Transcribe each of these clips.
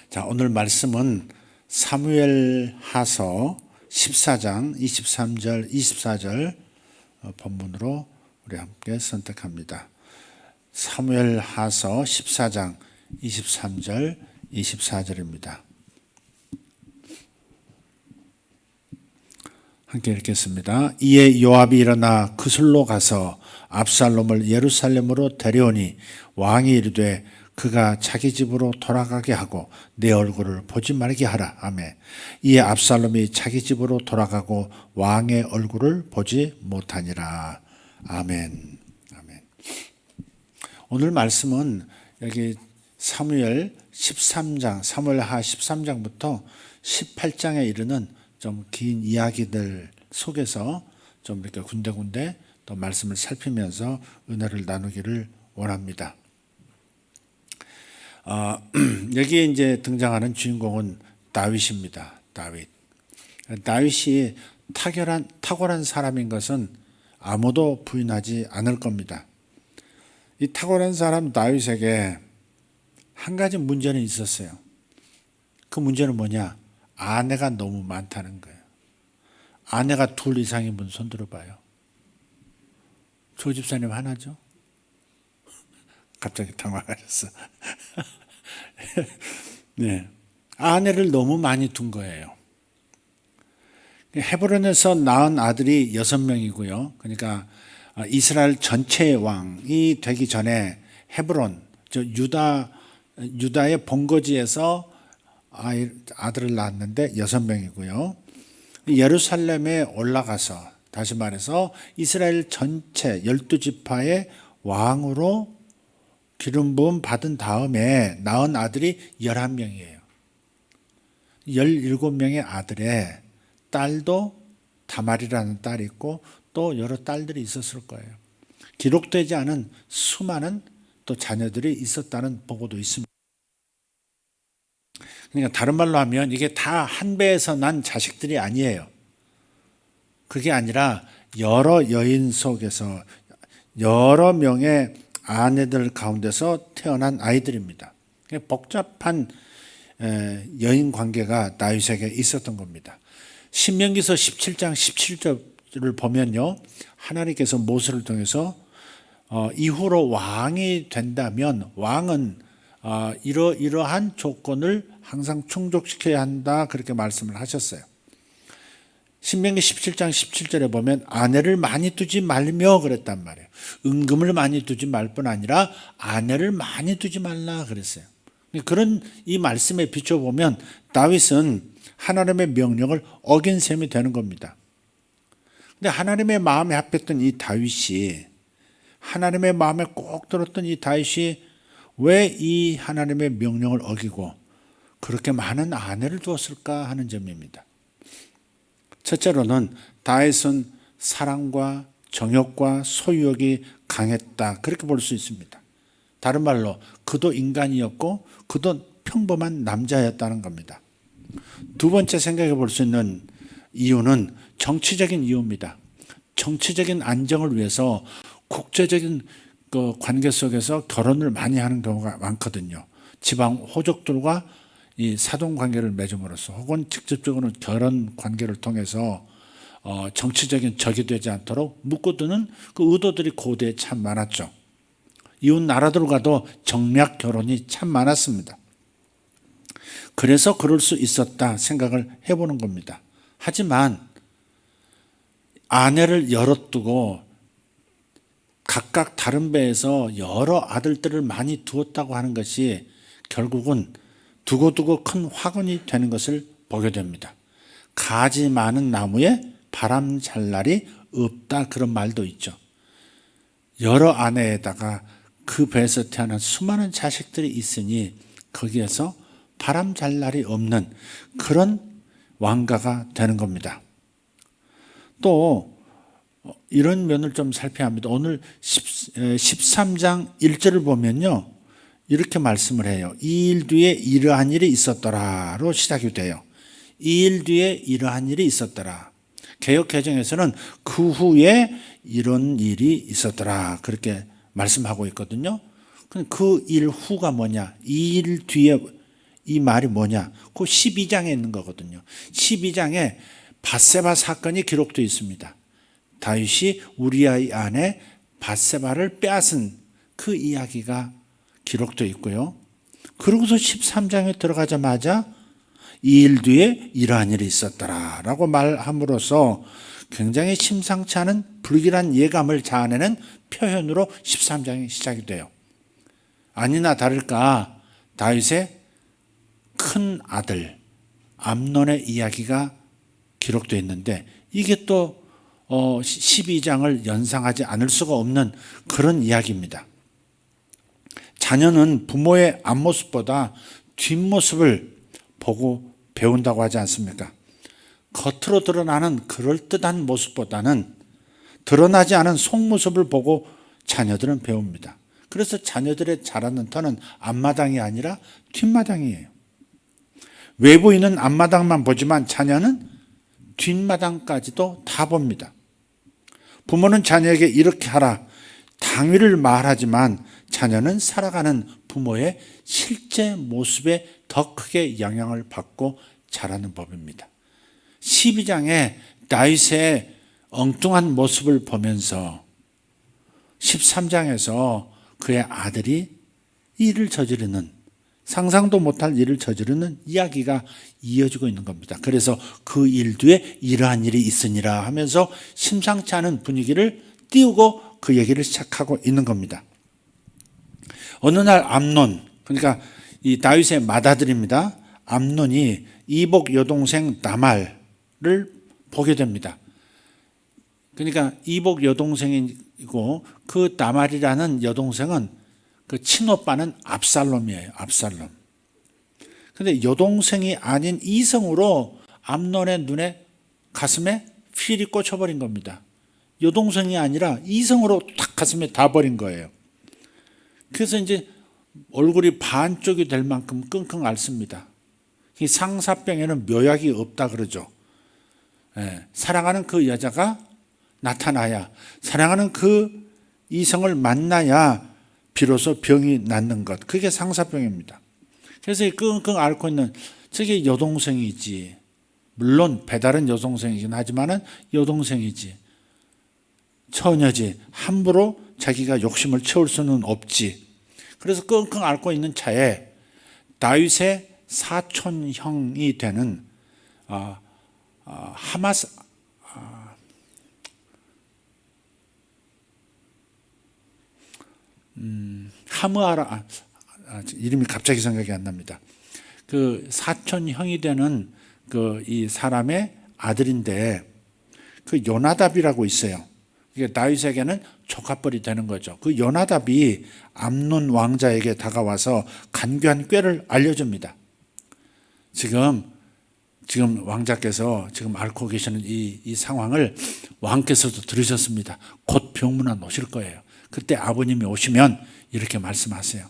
자, 오늘 말씀은 사무엘하서 14장 23절 24절 본문으로 우리 함께 선택합니다. 사무엘하서 14장 23절 24절입니다. 함께 읽겠습니다. 이에 요압이 일어나 그술로 가서 압살롬을 예루살렘으로 데려오니 왕이 이르되 그가 자기 집으로 돌아가게 하고 내 얼굴을 보지 말게 하라. 아멘. 이에 압살롬이 자기 집으로 돌아가고 왕의 얼굴을 보지 못하니라. 아멘. 아멘. 오늘 말씀은 여기 사무엘하 13장부터 18장에 이르는 좀 긴 이야기들 속에서 좀 이렇게 군데군데 또 말씀을 살피면서 은혜를 나누기를 원합니다. 여기에 이제 등장하는 주인공은 다윗입니다. 다윗이 탁월한 사람인 것은 아무도 부인하지 않을 겁니다. 이 탁월한 사람 다윗에게 한 가지 문제는 있었어요. 그 문제는 뭐냐? 아내가 너무 많다는 거예요. 아내가 둘 이상인 분 손 들어봐요. 조 집사님 하나죠? 갑자기 당황하셨어. 네, 아내를 너무 많이 둔 거예요. 헤브론에서 낳은 아들이 6명이고요. 그러니까 이스라엘 전체의 왕이 되기 전에 헤브론, 유다의 본거지에서 아들을 낳았는데 6명이고요. 예루살렘에 올라가서 다시 말해서 이스라엘 전체 12지파의 왕으로 기름 부음 받은 다음에 낳은 아들이 11명이에요. 17명의 아들에 딸도 다말이라는 딸이 있고 또 여러 딸들이 있었을 거예요. 기록되지 않은 수많은 또 자녀들이 있었다는 보고도 있습니다. 그러니까 다른 말로 하면 이게 다 한 배에서 난 자식들이 아니에요. 그게 아니라 여러 여인 속에서 여러 명의 아내들 가운데서 태어난 아이들입니다. 복잡한 여인 관계가 다윗에게 있었던 겁니다. 신명기서 17장 17절을 보면요, 하나님께서 모세를 통해서 이후로 왕이 된다면 왕은 이러한 조건을 항상 충족시켜야 한다, 그렇게 말씀을 하셨어요. 신명기 17장 17절에 보면 아내를 많이 두지 말며 그랬단 말이에요. 은금을 많이 두지 말 뿐 아니라 아내를 많이 두지 말라 그랬어요. 그런 이 말씀에 비춰보면 다윗은 하나님의 명령을 어긴 셈이 되는 겁니다. 근데 하나님의 마음에 합했던 이 다윗이, 하나님의 마음에 꼭 들었던 이 다윗이 왜 이 하나님의 명령을 어기고 그렇게 많은 아내를 두었을까 하는 점입니다. 첫째로는 다윗은 사랑과 정욕과 소유욕이 강했다, 그렇게 볼 수 있습니다. 다른 말로 그도 인간이었고 그도 평범한 남자였다는 겁니다. 두 번째 생각해 볼 수 있는 이유는 정치적인 이유입니다. 정치적인 안정을 위해서 국제적인 그 관계 속에서 결혼을 많이 하는 경우가 많거든요. 지방 호족들과 이 사돈 관계를 맺음으로써 혹은 직접적으로 결혼 관계를 통해서 정치적인 적이 되지 않도록 묶어두는 그 의도들이 고대에 참 많았죠. 이웃 나라들과도 정략 결혼이 참 많았습니다. 그래서 그럴 수 있었다 생각을 해보는 겁니다. 하지만 아내를 여럿 두고 각각 다른 배에서 여러 아들들을 많이 두었다고 하는 것이 결국은 두고두고 큰 화근이 되는 것을 보게 됩니다. 가지 많은 나무에 바람 잘 날이 없다, 그런 말도 있죠. 여러 아내에다가 그 배에서 태어난 수많은 자식들이 있으니 거기에서 바람 잘 날이 없는 그런 왕가가 되는 겁니다. 또 이런 면을 좀 살펴야 합니다. 오늘 13장 1절을 보면요, 이렇게 말씀을 해요. 이 일 뒤에 이러한 일이 있었더라로 시작이 돼요. 이 일 뒤에 이러한 일이 있었더라. 개역개정에서는 그 후에 이런 일이 있었더라, 그렇게 말씀하고 있거든요. 그 일 후가 뭐냐? 이 일 뒤에 이 말이 뭐냐? 그 12장에 있는 거거든요. 12장에 밧세바 사건이 기록되어 있습니다. 다윗이 우리아의 아내 밧세바를 빼앗은 그 이야기가 기록되어 있고요. 그러고서 13장에 들어가자마자 이 일 뒤에 이러한 일이 있었더라 라고 말함으로써 굉장히 심상치 않은 불길한 예감을 자아내는 표현으로 13장이 시작이 돼요. 아니나 다를까 다윗의 큰 아들 암논의 이야기가 기록되어 있는데 이게 또 12장을 연상하지 않을 수가 없는 그런 이야기입니다. 자녀는 부모의 앞모습보다 뒷모습을 보고 배운다고 하지 않습니까? 겉으로 드러나는 그럴듯한 모습보다는 드러나지 않은 속모습을 보고 자녀들은 배웁니다. 그래서 자녀들의 자라는 터는 앞마당이 아니라 뒷마당이에요. 외부인은 앞마당만 보지만 자녀는 뒷마당까지도 다 봅니다. 부모는 자녀에게 이렇게 하라 당위를 말하지만 자녀는 살아가는 부모의 실제 모습에 더 크게 영향을 받고 자라는 법입니다. 12장에 다윗의 엉뚱한 모습을 보면서 13장에서 그의 아들이 일을 저지르는 상상도 못할 일을 저지르는 이야기가 이어지고 있는 겁니다. 그래서 그 일 뒤에 이러한 일이 있으니라 하면서 심상치 않은 분위기를 띄우고 그 얘기를 시작하고 있는 겁니다. 어느 날 암논, 그러니까 이 다윗의 맏아들입니다. 암논이 이복 여동생 다말을 보게 됩니다. 그러니까 이복 여동생이고 그 다말이라는 여동생은 그 친오빠는 압살롬이에요. 압살롬. 그런데 여동생이 아닌 이성으로 암논의 눈에 가슴에 필이 꽂혀버린 겁니다. 여동생이 아니라 이성으로 탁 가슴에 다 버린 거예요. 그래서 이제 얼굴이 반쪽이 될 만큼 끙끙 앓습니다. 이 상사병에는 묘약이 없다 그러죠. 사랑하는 그 여자가 나타나야, 사랑하는 그 이성을 만나야 비로소 병이 낫는 것. 그게 상사병입니다. 그래서 이 끙끙 앓고 있는 저게 여동생이지. 물론 배다른 여동생이긴 하지만은 여동생이지. 처녀지. 함부로 자기가 욕심을 채울 수는 없지. 그래서 끙끙 앓고 있는 차에 다윗의 사촌형이 되는 하므아라 이름이 갑자기 생각이 안 납니다. 그 사촌형이 되는 그 이 사람의 아들인데 그 요나답이라고 있어요. 이게 다윗에게는 조카뻘이 되는 거죠. 그 요나답이 암논 왕자에게 다가와서 간교한 꾀를 알려줍니다. 지금 왕자께서 지금 앓고 계시는 이 상황을 왕께서도 들으셨습니다. 곧 병문안 오실 거예요. 그때 아버님이 오시면 이렇게 말씀하세요.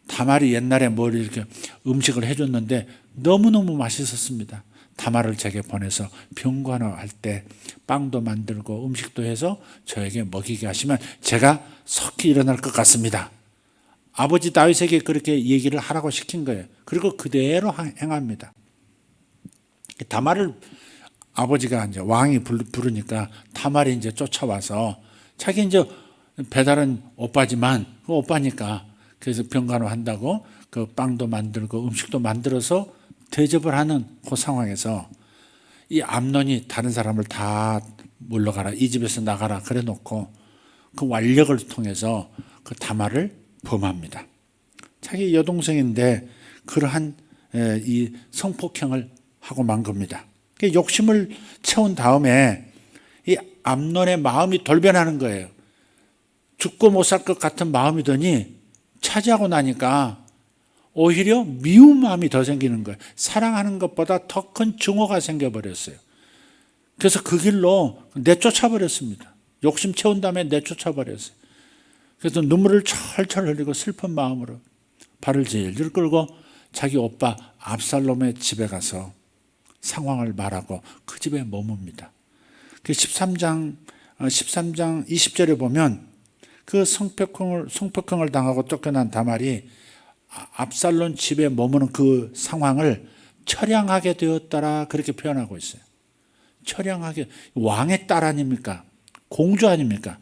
다말이 옛날에 뭘 이렇게 음식을 해줬는데 너무너무 맛있었습니다. 다말을 제게 보내서 병관화할 때 빵도 만들고 음식도 해서 저에게 먹이게 하시면 제가 속히 일어날 것 같습니다. 아버지 다윗에게 그렇게 얘기를 하라고 시킨 거예요. 그리고 그대로 행합니다. 다말을 아버지가 이제 왕이 부르니까 다말이 이제 쫓아와서 자기 이제 배다른 오빠지만 그 오빠니까 그래서 병간호 한다고 그 빵도 만들고 음식도 만들어서 대접을 하는 그 상황에서 이 암논이 다른 사람을 다 물러가라, 이 집에서 나가라 그래 놓고 그 완력을 통해서 그 다말을 범합니다. 자기 여동생인데 그러한 이 성폭행을 하고 만 겁니다. 욕심을 채운 다음에 이 암논의 마음이 돌변하는 거예요. 죽고 못 살 것 같은 마음이더니 차지하고 나니까 오히려 미운 마음이 더 생기는 거예요. 사랑하는 것보다 더 큰 증오가 생겨버렸어요. 그래서 그 길로 내쫓아버렸습니다. 욕심 채운 다음에 내쫓아버렸어요. 그래서 눈물을 철철 흘리고 슬픈 마음으로 발을 질질 끌고 자기 오빠 압살롬의 집에 가서 상황을 말하고 그 집에 머뭅니다. 13장 20절에 보면 그 성폭행을 당하고 쫓겨난 다말이 압살롬 집에 머무는 그 상황을 처량하게 되었더라 그렇게 표현하고 있어요. 처량하게, 왕의 딸 아닙니까? 공주 아닙니까?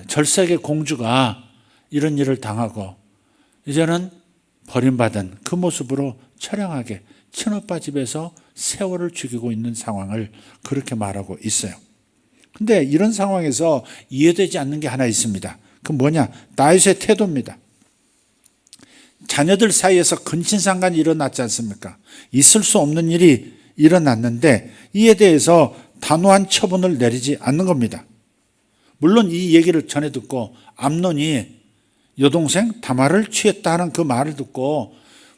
절세의 공주가 이런 일을 당하고 이제는 버림받은 그 모습으로 처량하게 친오빠 집에서 세월을 죽이고 있는 상황을 그렇게 말하고 있어요. 근데 이런 상황에서 이해되지 않는 게 하나 있습니다. 그 뭐냐? 다윗의 태도입니다. 자녀들 사이에서 근친상간이 일어났지 않습니까? 있을 수 없는 일이 일어났는데 이에 대해서 단호한 처분을 내리지 않는 겁니다. 물론 이 얘기를 전해 듣고 암논이 여동생 다말을 취했다는 그 말을 듣고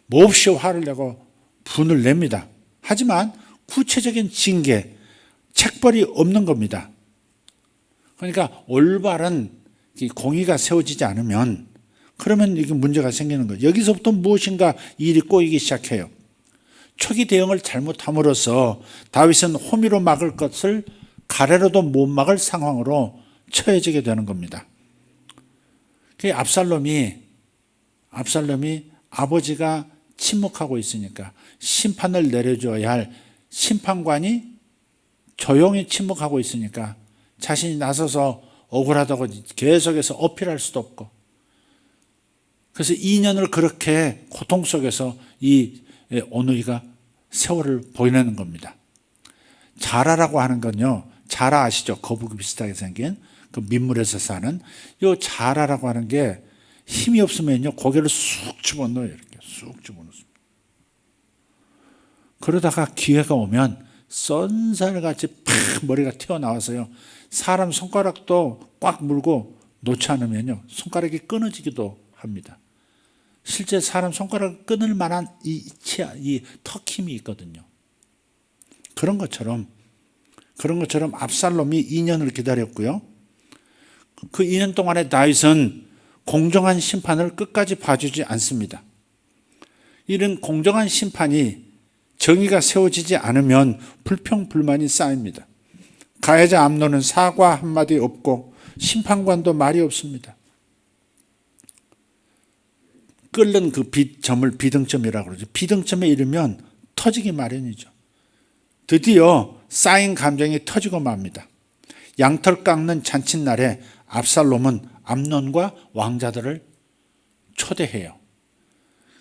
몹시 화를 내고 분을 냅니다. 하지만 구체적인 징계, 책벌이 없는 겁니다. 그러니까 올바른 공의가 세워지지 않으면 그러면 이게 문제가 생기는 거예요. 여기서부터 무엇인가 일이 꼬이기 시작해요. 초기 대응을 잘못함으로써 다윗은 호미로 막을 것을 가래로도 못 막을 상황으로 처해지게 되는 겁니다. 압살롬이 아버지가 침묵하고 있으니까 심판을 내려줘야 할 심판관이 조용히 침묵하고 있으니까 자신이 나서서 억울하다고 계속해서 어필할 수도 없고, 그래서 2년을 그렇게 고통 속에서 이 오누이가 세월을 보내는 겁니다. 자라라고 하는 건요, 자라 아시죠? 거북이 비슷하게 생긴 그 민물에서 사는 요 자라라고 하는 게 힘이 없으면요 고개를 쑥 집어넣어요. 이렇게 쑥 집어넣습니다. 그러다가 기회가 오면 쏜살같이 팍 머리가 튀어나와서요 사람 손가락도 꽉 물고 놓지 않으면요 손가락이 끊어지기도 합니다. 실제 사람 손가락을 끊을 만한 이 턱 힘이 있거든요. 그런 것처럼 압살롬이 2년을 기다렸고요. 그 2년 동안에 다윗은 공정한 심판을 끝까지 봐주지 않습니다. 이런 공정한 심판이 정의가 세워지지 않으면 불평불만이 쌓입니다. 가해자 암논은 사과 한마디 없고 심판관도 말이 없습니다. 끓는 그 점을 비등점이라고 그러죠. 비등점에 이르면 터지기 마련이죠. 드디어 쌓인 감정이 터지고 맙니다. 양털 깎는 잔칫날에 압살롬은 암논과 왕자들을 초대해요.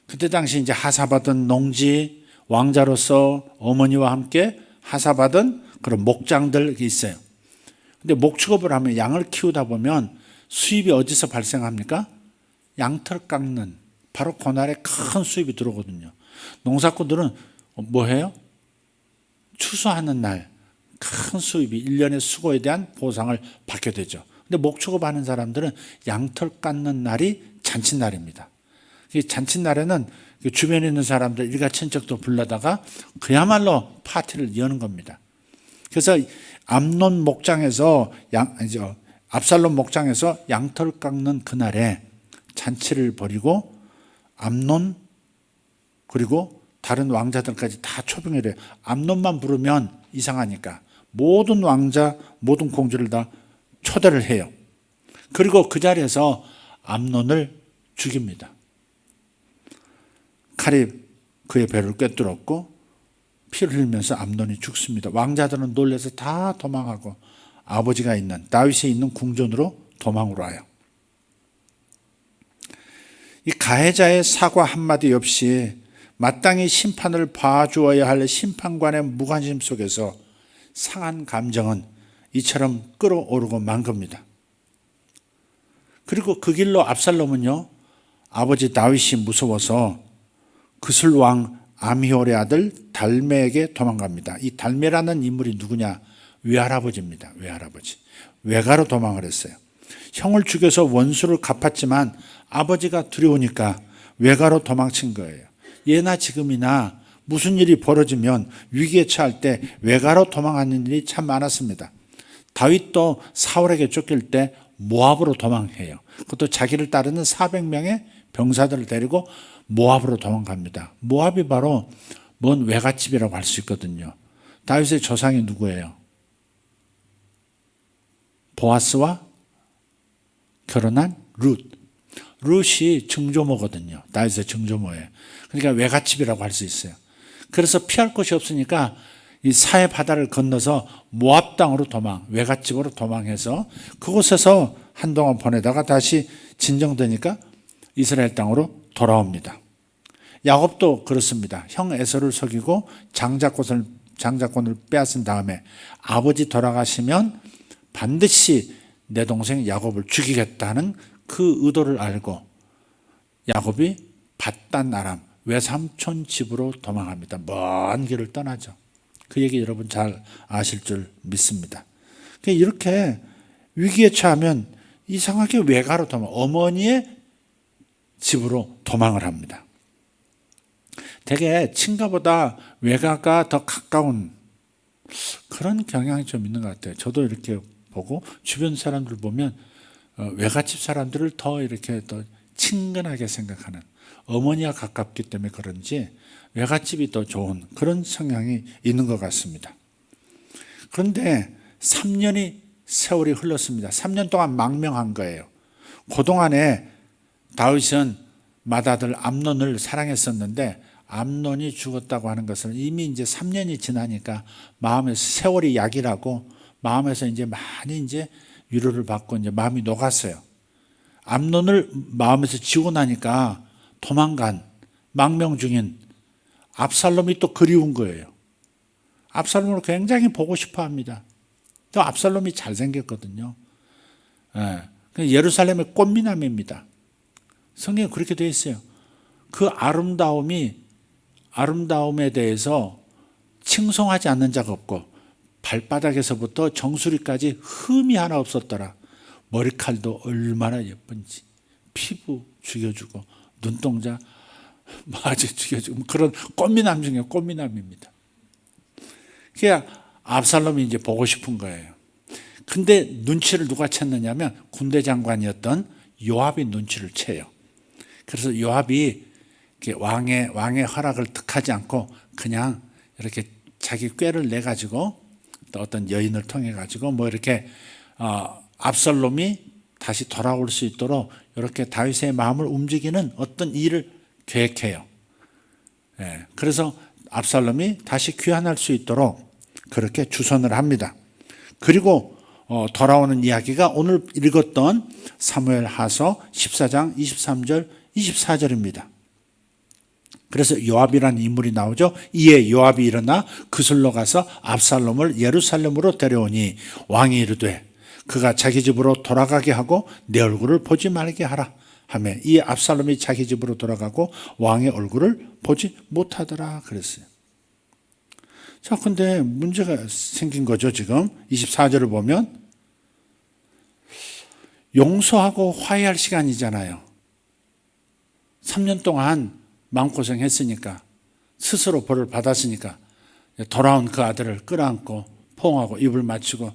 그때 당시 이제 하사받은 농지, 왕자로서 어머니와 함께 하사받은 그런 목장들이 있어요. 근데 목축업을 하면 양을 키우다 보면 수입이 어디서 발생합니까? 양털 깎는, 바로 그날에 큰 수입이 들어오거든요. 농사꾼들은 뭐 해요? 추수하는 날 큰 수입이 1년의 수고에 대한 보상을 받게 되죠. 근데 목축업 하는 사람들은 양털 깎는 날이 잔칫날입니다. 이 잔칫날에는 주변에 있는 사람들 일가친척도 불러다가 그야말로 파티를 여는 겁니다. 그래서 암논 목장에서 압살롬 목장에서 양털 깎는 그날에 잔치를 벌이고 암논 그리고 다른 왕자들까지 다 초빙을 해요. 암논만 부르면 이상하니까 모든 왕자, 모든 공주를 다 초대를 해요. 그리고 그 자리에서 암논을 죽입니다. 칼이 그의 배를 꿰뚫었고 피를 흘리면서 암논이 죽습니다. 왕자들은 놀라서 다 도망하고 아버지가 있는 다윗이 있는 궁전으로 도망을 와요. 이 가해자의 사과 한마디 없이 마땅히 심판을 봐주어야 할 심판관의 무관심 속에서 상한 감정은 이처럼 끌어오르고 만 겁니다. 그리고 그 길로 압살롬은요 아버지 다윗이 무서워서 그슬왕 아미홀의 아들 달메에게 도망갑니다. 이 달메라는 인물이 누구냐? 외할아버지입니다. 외할아버지. 외가로 도망을 했어요. 형을 죽여서 원수를 갚았지만 아버지가 두려우니까 외가로 도망친 거예요. 예나 지금이나 무슨 일이 벌어지면 위기에 처할 때 외가로 도망하는 일이 참 많았습니다. 다윗도 사울에게 쫓길 때 모압으로 도망해요. 그것도 자기를 따르는 400명의 병사들을 데리고 모압으로 도망갑니다. 모압이 바로 먼 외갓집이라고 할 수 있거든요. 다윗의 조상이 누구예요? 보아스와 결혼한 룻. 룻이 증조모거든요. 다윗의 증조모예요. 그러니까 외갓집이라고 할 수 있어요. 그래서 피할 곳이 없으니까 이 사해 바다를 건너서 모압 땅으로 외갓집으로 도망해서 그곳에서 한동안 보내다가 다시 진정되니까 이스라엘 땅으로 돌아옵니다. 야곱도 그렇습니다. 형 에서를 속이고 장자권을 빼앗은 다음에 아버지 돌아가시면 반드시 내 동생 야곱을 죽이겠다는 그 의도를 알고 야곱이 밧단 아람 외삼촌 집으로 도망합니다. 먼 길을 떠나죠. 그 얘기 여러분 잘 아실 줄 믿습니다. 이렇게 위기에 처하면 이상하게 외가로 어머니의 집으로 도망을 합니다. 되게 친가보다 외가가 더 가까운 그런 경향이 좀 있는 것 같아요. 저도 이렇게 보고 주변 사람들 보면 외갓집 사람들을 더 이렇게 더 친근하게 생각하는, 어머니와 가깝기 때문에 그런지 외갓집이 더 좋은 그런 성향이 있는 것 같습니다. 그런데 3년이 세월이 흘렀습니다. 3년 동안 망명한 거예요. 그동안에 다윗은 맏아들 암논을 사랑했었는데 암논이 죽었다고 하는 것은 이미 이제 3년이 지나니까 마음에서 세월이 약이라고 마음에서 이제 많이 이제 위로를 받고 이제 마음이 녹았어요. 암논을 마음에서 지고 나니까 도망간 망명 중인 압살롬이 또 그리운 거예요. 압살롬을 굉장히 보고 싶어 합니다. 또 압살롬이 잘생겼거든요. 예루살렘의 꽃미남입니다. 성경에 그렇게 되어 있어요. 그 아름다움에 대해서 칭송하지 않는 자가 없고 발바닥에서부터 정수리까지 흠이 하나 없었더라. 머리칼도 얼마나 예쁜지, 피부 죽여주고 눈동자 아주 죽여주고 그런 꽃미남 중에 꽃미남입니다. 그러니까 압살롬이 이제 보고 싶은 거예요. 근데 눈치를 누가 챘느냐면 군대 장관이었던 요압이 눈치를 채요. 그래서 요압이 왕의 허락을 득하지 않고 그냥 이렇게 자기 꾀를 내 가지고 또 어떤 여인을 통해 가지고 뭐 이렇게 압살롬이 다시 돌아올 수 있도록 이렇게 다윗의 마음을 움직이는 어떤 일을 계획해요. 그래서 압살롬이 다시 귀환할 수 있도록 그렇게 주선을 합니다. 그리고 돌아오는 이야기가 오늘 읽었던 사무엘하서 14장 23절 24절입니다. 그래서 요압이라는 인물이 나오죠. 이에 요압이 일어나 그슬로 가서 압살롬을 예루살렘으로 데려오니 왕이 이르되 그가 자기 집으로 돌아가게 하고 내 얼굴을 보지 말게 하라 하며 이에 압살롬이 자기 집으로 돌아가고 왕의 얼굴을 보지 못하더라 그랬어요. 자, 근데 문제가 생긴 거죠. 지금 24절을 보면 용서하고 화해할 시간이잖아요. 3년 동안 마음고생했으니까 스스로 벌을 받았으니까 돌아온 그 아들을 끌어안고 포옹하고 입을 맞추고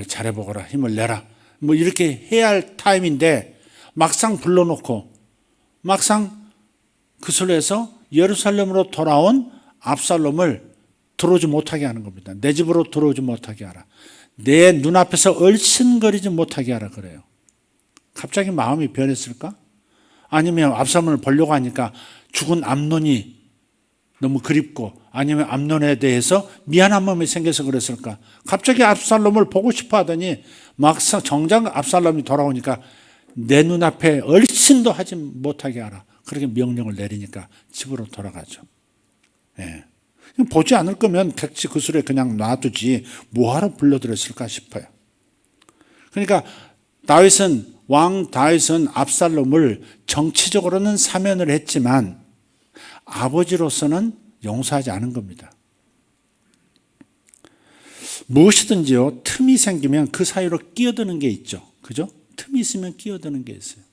잘해보거라, 힘을 내라, 뭐 이렇게 해야 할 타임인데 막상 불러놓고 막상 그슬에서 예루살렘으로 돌아온 압살롬을 들어오지 못하게 하는 겁니다. 내 집으로 들어오지 못하게 하라, 내 눈앞에서 얼씬거리지 못하게 하라 그래요. 갑자기 마음이 변했을까? 아니면 압살롬을 보려고 하니까 죽은 암논이 너무 그립고 아니면 암논에 대해서 미안한 마음이 생겨서 그랬을까? 갑자기 압살롬을 보고 싶어 하더니 막상 정작 압살롬이 돌아오니까 내 눈앞에 얼씬도 하지 못하게 하라, 그렇게 명령을 내리니까 집으로 돌아가죠. 보지 않을 거면 객지 그술에 그냥 놔두지 뭐하러 불러들였을까 싶어요. 그러니까 왕 다윗은 압살롬을 정치적으로는 사면을 했지만 아버지로서는 용서하지 않은 겁니다. 무엇이든지요, 틈이 생기면 그 사이로 끼어드는 게 있죠. 그죠? 틈이 있으면 끼어드는 게 있어요.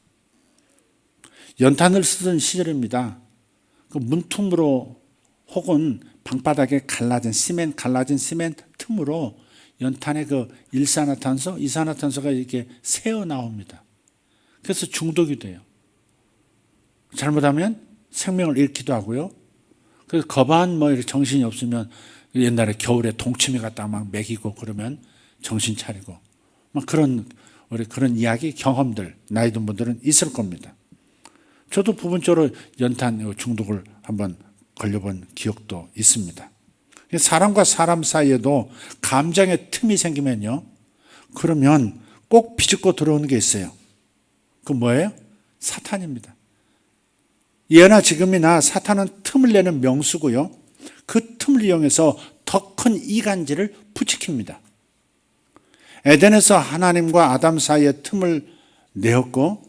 연탄을 쓰던 시절입니다. 그 문틈으로 혹은 방바닥에 갈라진 시멘 틈으로 연탄의 그 일산화탄소, 이산화탄소가 이렇게 새어 나옵니다. 그래서 중독이 돼요. 잘못하면 생명을 잃기도 하고요. 그래서 거반 뭐 이렇게 정신이 없으면 옛날에 겨울에 동치미 갖다가 막 먹이고 그러면 정신 차리고 막 그런 이야기 경험들 나이 든 분들은 있을 겁니다. 저도 부분적으로 연탄 중독을 한번 걸려본 기억도 있습니다. 사람과 사람 사이에도 감정의 틈이 생기면요, 그러면 꼭 비집고 들어오는 게 있어요. 그 뭐예요? 사탄입니다. 예나 지금이나 사탄은 틈을 내는 명수고요, 그 틈을 이용해서 더 큰 이간질을 부추깁니다. 에덴에서 하나님과 아담 사이에 틈을 내었고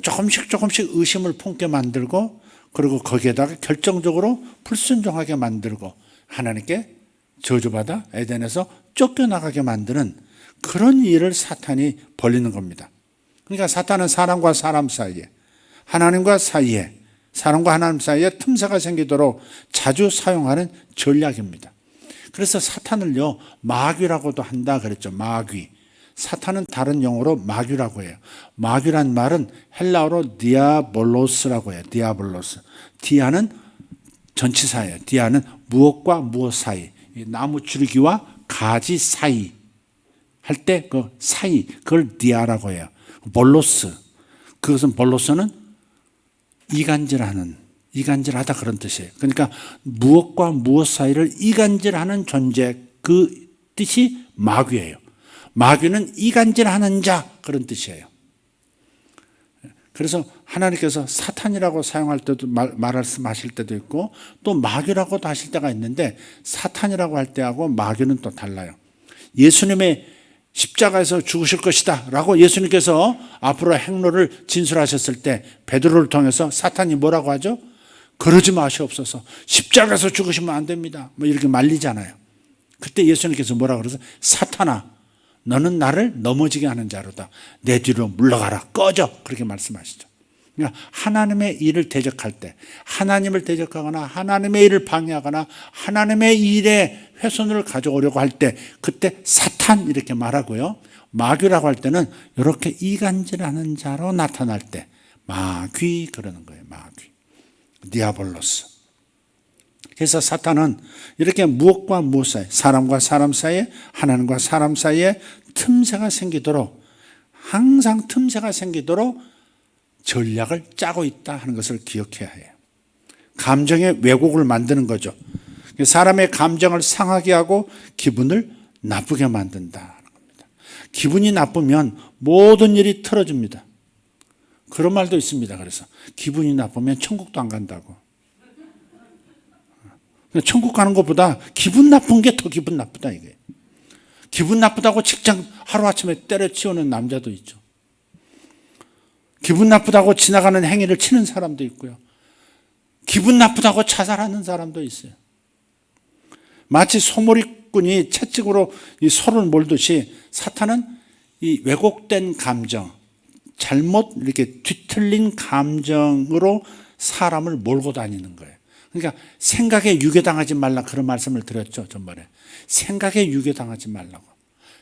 조금씩 의심을 품게 만들고, 그리고 거기에다가 결정적으로 불순종하게 만들고 하나님께 저주받아 에덴에서 쫓겨나가게 만드는 그런 일을 사탄이 벌리는 겁니다. 그러니까 사탄은 사람과 사람 사이에, 하나님과 사이에, 사람과 하나님 사이에 틈새가 생기도록 자주 사용하는 전략입니다. 그래서 사탄을요, 마귀라고도 한다 그랬죠. 마귀. 사탄은 다른 용어로 마귀라고 해요. 마귀란 말은 헬라어로 디아볼로스라고 해요. 디아볼로스. 디아는 전치사예요. 디아는 무엇과 무엇 사이, 나무 줄기와 가지 사이 할 때 그 사이, 그걸 디아라고 해요. 볼로스, 그것은 볼로스는 이간질하다 그런 뜻이에요. 그러니까 무엇과 무엇 사이를 이간질하는 존재, 그 뜻이 마귀예요. 마귀는 이간질하는 자, 그런 뜻이에요. 그래서 하나님께서 사탄이라고 사용할 때도 말씀하실 때도 있고, 또 마귀라고도 하실 때가 있는데, 사탄이라고 할 때하고 마귀는 또 달라요. 예수님의 십자가에서 죽으실 것이다 라고 예수님께서 앞으로 행로를 진술하셨을 때 베드로를 통해서 사탄이 뭐라고 하죠? 그러지 마시옵소서, 십자가에서 죽으시면 안 됩니다, 뭐 이렇게 말리잖아요. 그때 예수님께서 뭐라고 그러세요? 사탄아, 너는 나를 넘어지게 하는 자로다. 내 뒤로 물러가라, 꺼져, 그렇게 말씀하시죠. 그러니까 하나님의 일을 대적할 때, 하나님을 대적하거나 하나님의 일을 방해하거나 하나님의 일에 훼손을 가져오려고 할 때, 그때 사탄 이렇게 말하고요, 마귀라고 할 때는 이렇게 이간질하는 자로 나타날 때 마귀 그러는 거예요. 마귀, 디아볼로스. 그래서 사탄은 이렇게 무엇과 무엇 사이, 사람과 사람 사이에, 하나님과 사람 사이에 틈새가 생기도록, 항상 틈새가 생기도록 전략을 짜고 있다 하는 것을 기억해야 해요. 감정의 왜곡을 만드는 거죠. 사람의 감정을 상하게 하고 기분을 나쁘게 만든다는 겁니다. 기분이 나쁘면 모든 일이 틀어집니다. 그런 말도 있습니다. 그래서 기분이 나쁘면 천국도 안 간다고. 천국 가는 것보다 기분 나쁜 게 더 기분 나쁘다 이게. 기분 나쁘다고 직장 하루아침에 때려치우는 남자도 있죠. 기분 나쁘다고 지나가는 행위를 치는 사람도 있고요. 기분 나쁘다고 자살하는 사람도 있어요. 마치 소몰이꾼이 채찍으로 이 소를 몰듯이 사탄은 이 왜곡된 감정, 잘못 이렇게 뒤틀린 감정으로 사람을 몰고 다니는 거예요. 그러니까 생각에 유괴당하지 말라, 그런 말씀을 드렸죠, 전번에. 생각에 유괴당하지 말라고.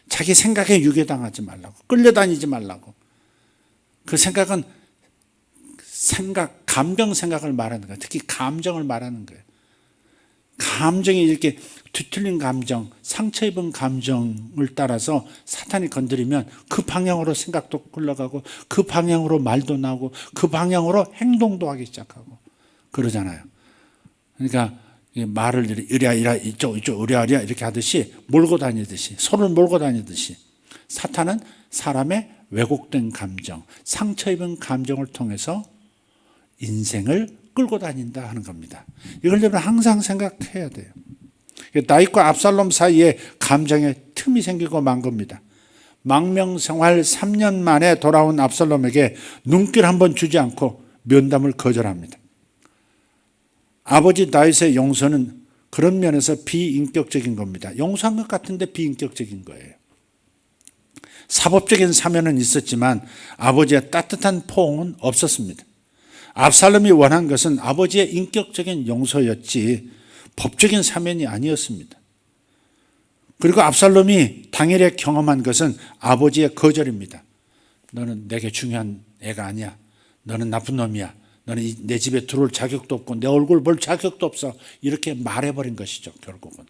자기 생각에 유괴당하지 말라고. 끌려다니지 말라고. 그 생각은 감정 생각을 말하는 거예요. 특히 감정을 말하는 거예요. 감정이 이렇게 뒤틀린 감정, 상처 입은 감정을 따라서 사탄이 건드리면 그 방향으로 생각도 흘러가고, 그 방향으로 말도 나오고, 그 방향으로 행동도 하기 시작하고 그러잖아요. 그러니까 말을 이랴이랴 이쪽 으랴으랴 이렇게 하듯이 몰고 다니듯이, 소를 몰고 다니듯이 사탄은 사람의 왜곡된 감정, 상처 입은 감정을 통해서 인생을 끌고 다닌다 하는 겁니다. 이걸 여러분 항상 생각해야 돼요. 다윗과 압살롬 사이에 감정의 틈이 생기고 만 겁니다. 망명생활 3년 만에 돌아온 압살롬에게 눈길 한번 주지 않고 면담을 거절합니다. 아버지 다윗의 용서는 그런 면에서 비인격적인 겁니다. 용서한 것 같은데 비인격적인 거예요. 사법적인 사면은 있었지만 아버지의 따뜻한 포옹은 없었습니다. 압살롬이 원한 것은 아버지의 인격적인 용서였지 법적인 사면이 아니었습니다. 그리고 압살롬이 당일에 경험한 것은 아버지의 거절입니다. 너는 내게 중요한 애가 아니야. 너는 나쁜 놈이야. 너는 내 집에 들어올 자격도 없고 내 얼굴 볼 자격도 없어. 이렇게 말해버린 것이죠, 결국은.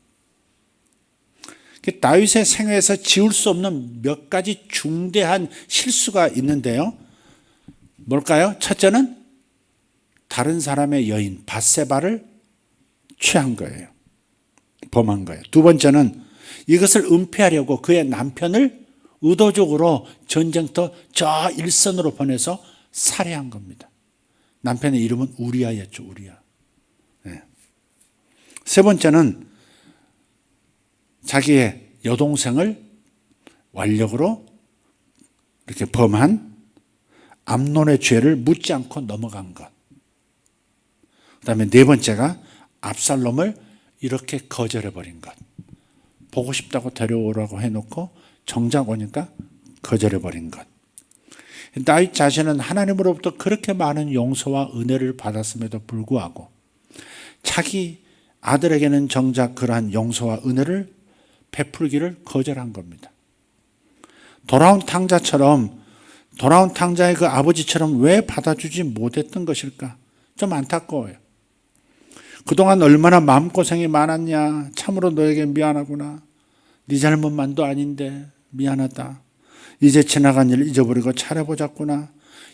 다윗의 생애에서 지울 수 없는 몇 가지 중대한 실수가 있는데요. 뭘까요? 첫째는 다른 사람의 여인 밧세바를 취한 거예요. 범한 거예요. 두 번째는 이것을 은폐하려고 그의 남편을 의도적으로 전쟁터 저 일선으로 보내서 살해한 겁니다. 남편의 이름은 우리아였죠. 우리아. 네. 세 번째는 자기의 여동생을 완력으로 이렇게 범한 암논의 죄를 묻지 않고 넘어간 것. 그 다음에 네 번째가 압살롬을 이렇게 거절해버린 것. 보고 싶다고 데려오라고 해놓고 정작 오니까 거절해버린 것. 다윗 자신은 하나님으로부터 그렇게 많은 용서와 은혜를 받았음에도 불구하고 자기 아들에게는 정작 그러한 용서와 은혜를 베풀기를 거절한 겁니다. 돌아온 탕자의 그 아버지처럼 왜 받아주지 못했던 것일까? 좀 안타까워요. 그동안 얼마나 마음고생이 많았냐. 참으로 너에게 미안하구나. 네 잘못만도 아닌데 미안하다. 이제 지나간 일 잊어버리고 차려보자꾸나.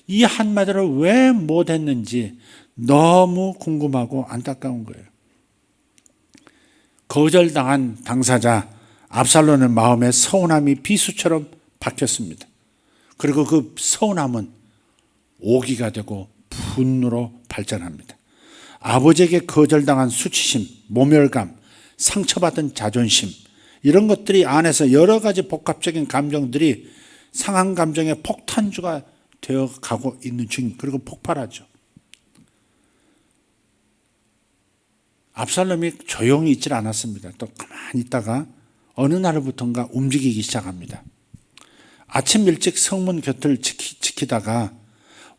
이 한마디를 왜 못했는지 너무 궁금하고 안타까운 거예요. 거절당한 당사자 압살롬의 마음에 서운함이 비수처럼 박혔습니다. 그리고 그 서운함은 오기가 되고 분노로 발전합니다. 아버지에게 거절당한 수치심, 모멸감, 상처받은 자존심, 이런 것들이 안에서 여러 가지 복합적인 감정들이 상한 감정의 폭탄주가 되어 가고 있는 중, 그리고 폭발하죠. 압살롬이 조용히 있질 않았습니다. 또 가만히 있다가 어느 날부턴가 움직이기 시작합니다. 아침 일찍 성문 곁을 지키다가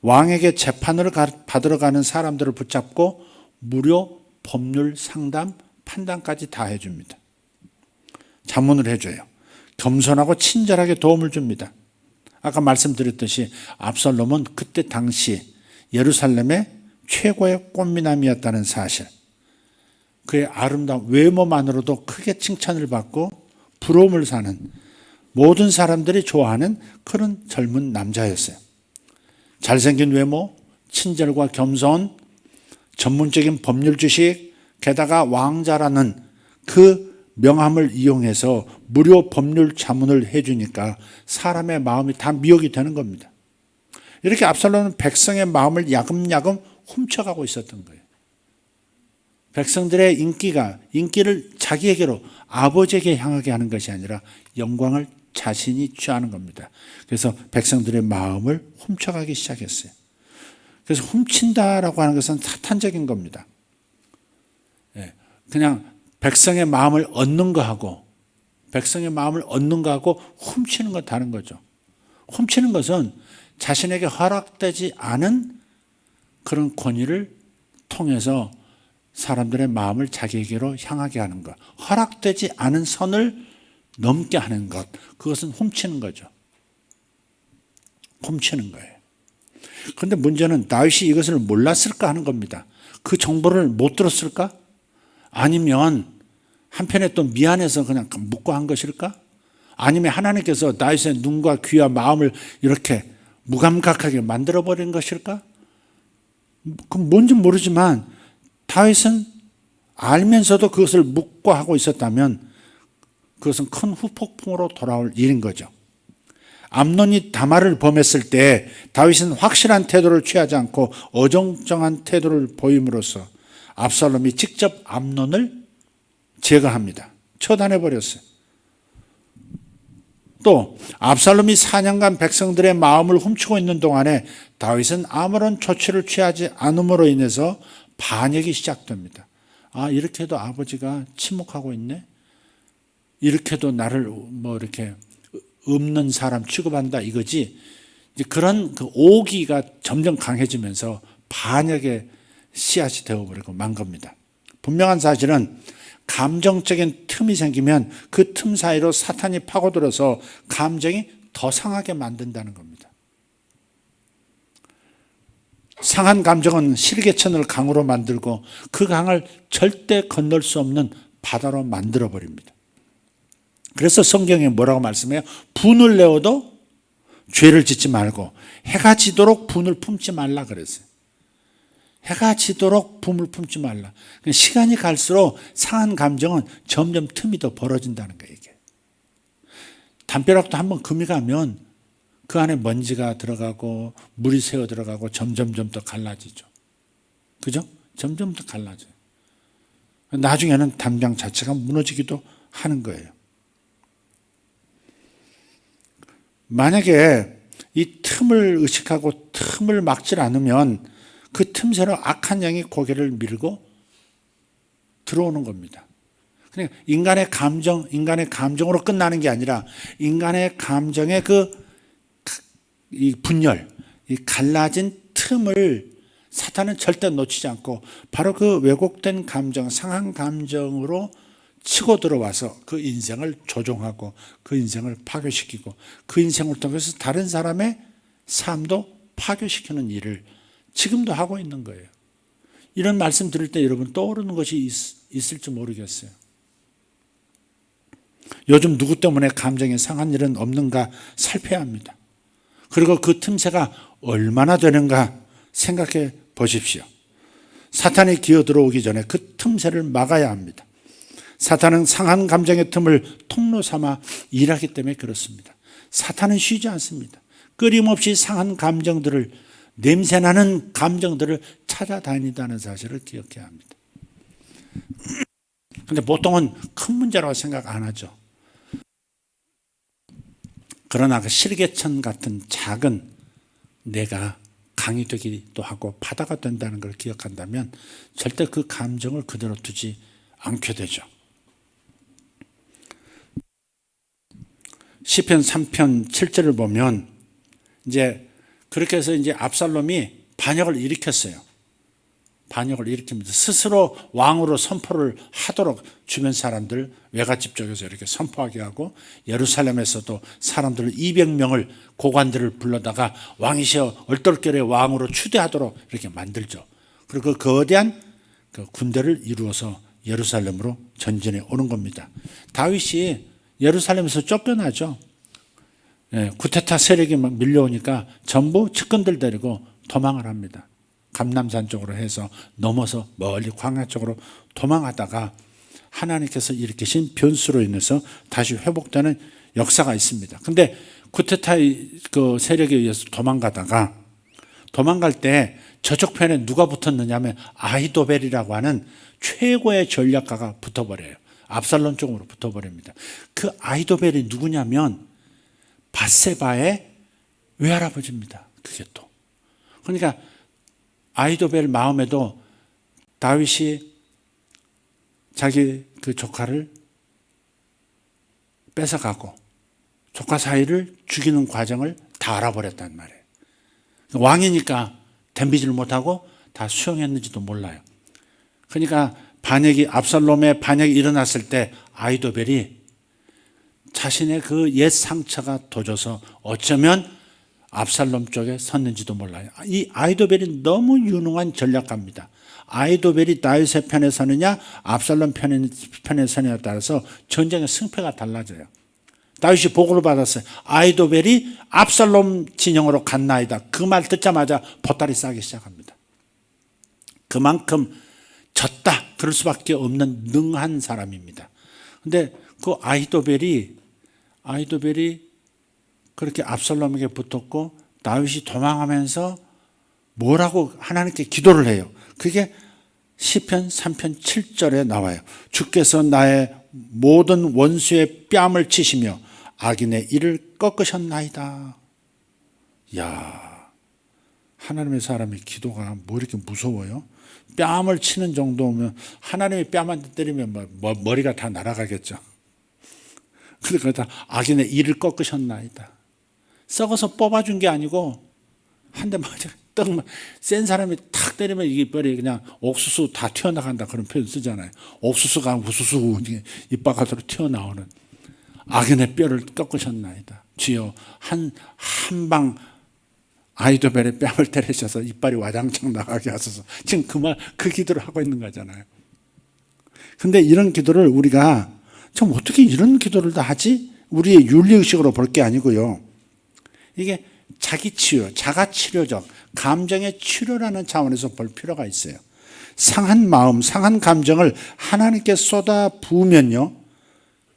왕에게 재판을 받으러 가는 사람들을 붙잡고 무료 법률 상담, 판단까지 다 해줍니다. 자문을 해줘요. 겸손하고 친절하게 도움을 줍니다. 아까 말씀드렸듯이 압살롬은 그때 당시 예루살렘의 최고의 꽃미남이었다는 사실, 그의 아름다운 외모만으로도 크게 칭찬을 받고 부러움을 사는, 모든 사람들이 좋아하는 그런 젊은 남자였어요. 잘생긴 외모, 친절과 겸손, 전문적인 법률 지식, 게다가 왕자라는 그 명함을 이용해서 무료 법률 자문을 해주니까 사람의 마음이 다 미혹이 되는 겁니다. 이렇게 압살롬은 백성의 마음을 야금야금 훔쳐가고 있었던 거예요. 백성들의 인기를 자기에게로, 아버지에게 향하게 하는 것이 아니라 영광을 자신이 취하는 겁니다. 그래서 백성들의 마음을 훔쳐가기 시작했어요. 그래서 훔친다라고 하는 것은 사탄적인 겁니다. 그냥 백성의 마음을 얻는 거하고 훔치는 건 다른 거죠. 훔치는 것은 자신에게 허락되지 않은 그런 권위를 통해서 사람들의 마음을 자기에게로 향하게 하는 것, 허락되지 않은 선을 넘게 하는 것, 그것은 훔치는 거죠. 훔치는 거예요. 그런데 문제는 다윗이 이것을 몰랐을까 하는 겁니다. 그 정보를 못 들었을까? 아니면 한편에 또 미안해서 그냥 묻고 한 것일까? 아니면 하나님께서 다윗의 눈과 귀와 마음을 이렇게 무감각하게 만들어버린 것일까? 그건 뭔지 모르지만 다윗은 알면서도 그것을 묵과하고 있었다면 그것은 큰 후폭풍으로 돌아올 일인 거죠. 암논이 다말을 범했을 때 다윗은 확실한 태도를 취하지 않고 어정쩡한 태도를 보임으로써 압살롬이 직접 암논을 제거합니다. 처단해버렸어요. 또 압살롬이 4년간 백성들의 마음을 훔치고 있는 동안에 다윗은 아무런 조치를 취하지 않음으로 인해서 반역이 시작됩니다. 아, 이렇게도 아버지가 침묵하고 있네? 이렇게도 나를 이렇게 없는 사람 취급한다 이거지. 이제 그런 그 오기가 점점 강해지면서 반역의 씨앗이 되어버리고 만 겁니다. 분명한 사실은 감정적인 틈이 생기면 그 틈 사이로 사탄이 파고들어서 감정이 더 상하게 만든다는 겁니다. 상한 감정은 실개천을 강으로 만들고 그 강을 절대 건널 수 없는 바다로 만들어버립니다. 그래서 성경에 뭐라고 말씀해요? 분을 내어도 죄를 짓지 말고 해가 지도록 분을 품지 말라 그랬어요. 해가 지도록 붐을 품지 말라. 시간이 갈수록 상한 감정은 점점 틈이 더 벌어진다는 거예요. 이게 담벼락도 한번 금이 가면 그 안에 먼지가 들어가고 물이 새어 들어가고 점점점 더 갈라지죠. 그죠? 점점 더 갈라져요. 나중에는 담장 자체가 무너지기도 하는 거예요. 만약에 이 틈을 의식하고 틈을 막질 않으면 그 틈새로 악한 영이 고개를 밀고 들어오는 겁니다. 그러니까 인간의 감정으로 끝나는 게 아니라 인간의 감정의 이 분열, 이 갈라진 틈을 사탄은 절대 놓치지 않고 바로 그 왜곡된 감정, 상한 감정으로 치고 들어와서 그 인생을 조종하고 그 인생을 파괴시키고 그 인생을 통해서 다른 사람의 삶도 파괴시키는 일을 지금도 하고 있는 거예요. 이런 말씀 들을 때 여러분 떠오르는 것이 있을지 모르겠어요. 요즘 누구 때문에 감정이 상한 일은 없는가 살펴야 합니다. 그리고 그 틈새가 얼마나 되는가 생각해 보십시오. 사탄이 기어 들어오기 전에 그 틈새를 막아야 합니다. 사탄은 상한 감정의 틈을 통로 삼아 일하기 때문에 그렇습니다. 사탄은 쉬지 않습니다. 끊임없이 상한 감정들을, 냄새나는 감정들을 찾아다닌다는 사실을 기억해야 합니다. 그런데 보통은 큰 문제라고 생각 안 하죠. 그러나 그 실개천 같은 작은 내가 강이 되기도 하고 바다가 된다는 걸 기억한다면 절대 그 감정을 그대로 두지 않게 되죠. 시편 3편 7절을 보면 이제 그렇게 해서 이제 압살롬이 반역을 일으켰어요. 반역을 일으킵니다. 스스로 왕으로 선포를 하도록 주변 사람들 외갓집 쪽에서 이렇게 선포하게 하고 예루살렘에서도 사람들 200명을 고관들을 불러다가 왕이시여 얼떨결에 왕으로 추대하도록 이렇게 만들죠. 그리고 그 거대한 그 군대를 이루어서 예루살렘으로 전진해 오는 겁니다. 다윗이 예루살렘에서 쫓겨나죠. 구테타 세력이 막 밀려오니까 전부 측근들 데리고 도망을 합니다. 감람산 쪽으로 해서 넘어서 멀리 광야 쪽으로 도망하다가 하나님께서 일으키신 변수로 인해서 다시 회복되는 역사가 있습니다. 근데 구테타의 그 세력에 의해서 도망갈 때 저쪽 편에 누가 붙었느냐 하면 아히도벨이라고 하는 최고의 전략가가 붙어버려요. 압살롬 쪽으로 붙어버립니다. 그 아히도벨이 누구냐면 밧세바의 외할아버지입니다. 그게 또. 그러니까 아히도벨 마음에도 다윗이 자기 그 조카를 뺏어가고 조카 사이를 죽이는 과정을 다 알아버렸단 말이에요. 왕이니까 덤비지를 못하고 다 수용했는지도 몰라요. 그러니까 압살롬의 반역이 일어났을 때 아히도벨이 자신의 그 옛 상처가 도져서 어쩌면 압살롬 쪽에 섰는지도 몰라요. 이 아히도벨이 너무 유능한 전략가입니다. 아히도벨이 다윗의 편에 서느냐 압살롬 편에 서느냐에 따라서 전쟁의 승패가 달라져요. 다윗이 보고를 받았어요. 아히도벨이 압살롬 진영으로 갔나이다. 그 말 듣자마자 보따리 싸기 시작합니다. 그만큼 졌다. 그럴 수밖에 없는 능한 사람입니다. 그런데 그 아히도벨이 그렇게 압살롬에게 붙었고 다윗이 도망하면서 뭐라고 하나님께 기도를 해요. 그게 시편 3편 7절에 나와요. 주께서 나의 모든 원수의 뺨을 치시며 악인의 이를 꺾으셨나이다. 야, 하나님의 사람의 기도가 뭐 이렇게 무서워요? 뺨을 치는 정도면 하나님의 뺨한테 때리면 머리가 다 날아가겠죠. 그러니까 악인의 이를 꺾으셨나이다. 썩어서 뽑아준 게 아니고 한 대 맞아 센 사람이 탁 때리면 이게 뼈리 그냥 옥수수 다 튀어나간다 그런 표현 쓰잖아요. 옥수수가 우수수 이빨가도로 튀어나오는 악인의 뼈를 꺾으셨나이다. 주여 한 방 아히도벨의 뺨을 때리셔서 이빨이 와장창 나가게 하소서. 지금 그 기도를 하고 있는 거잖아요. 근데 이런 기도를 우리가 참 어떻게 이런 기도를 다 하지? 우리의 윤리의식으로 볼 게 아니고요. 이게 자기 치유, 자가 치료적 감정의 치료라는 차원에서 볼 필요가 있어요. 상한 마음, 상한 감정을 하나님께 쏟아 부으면요,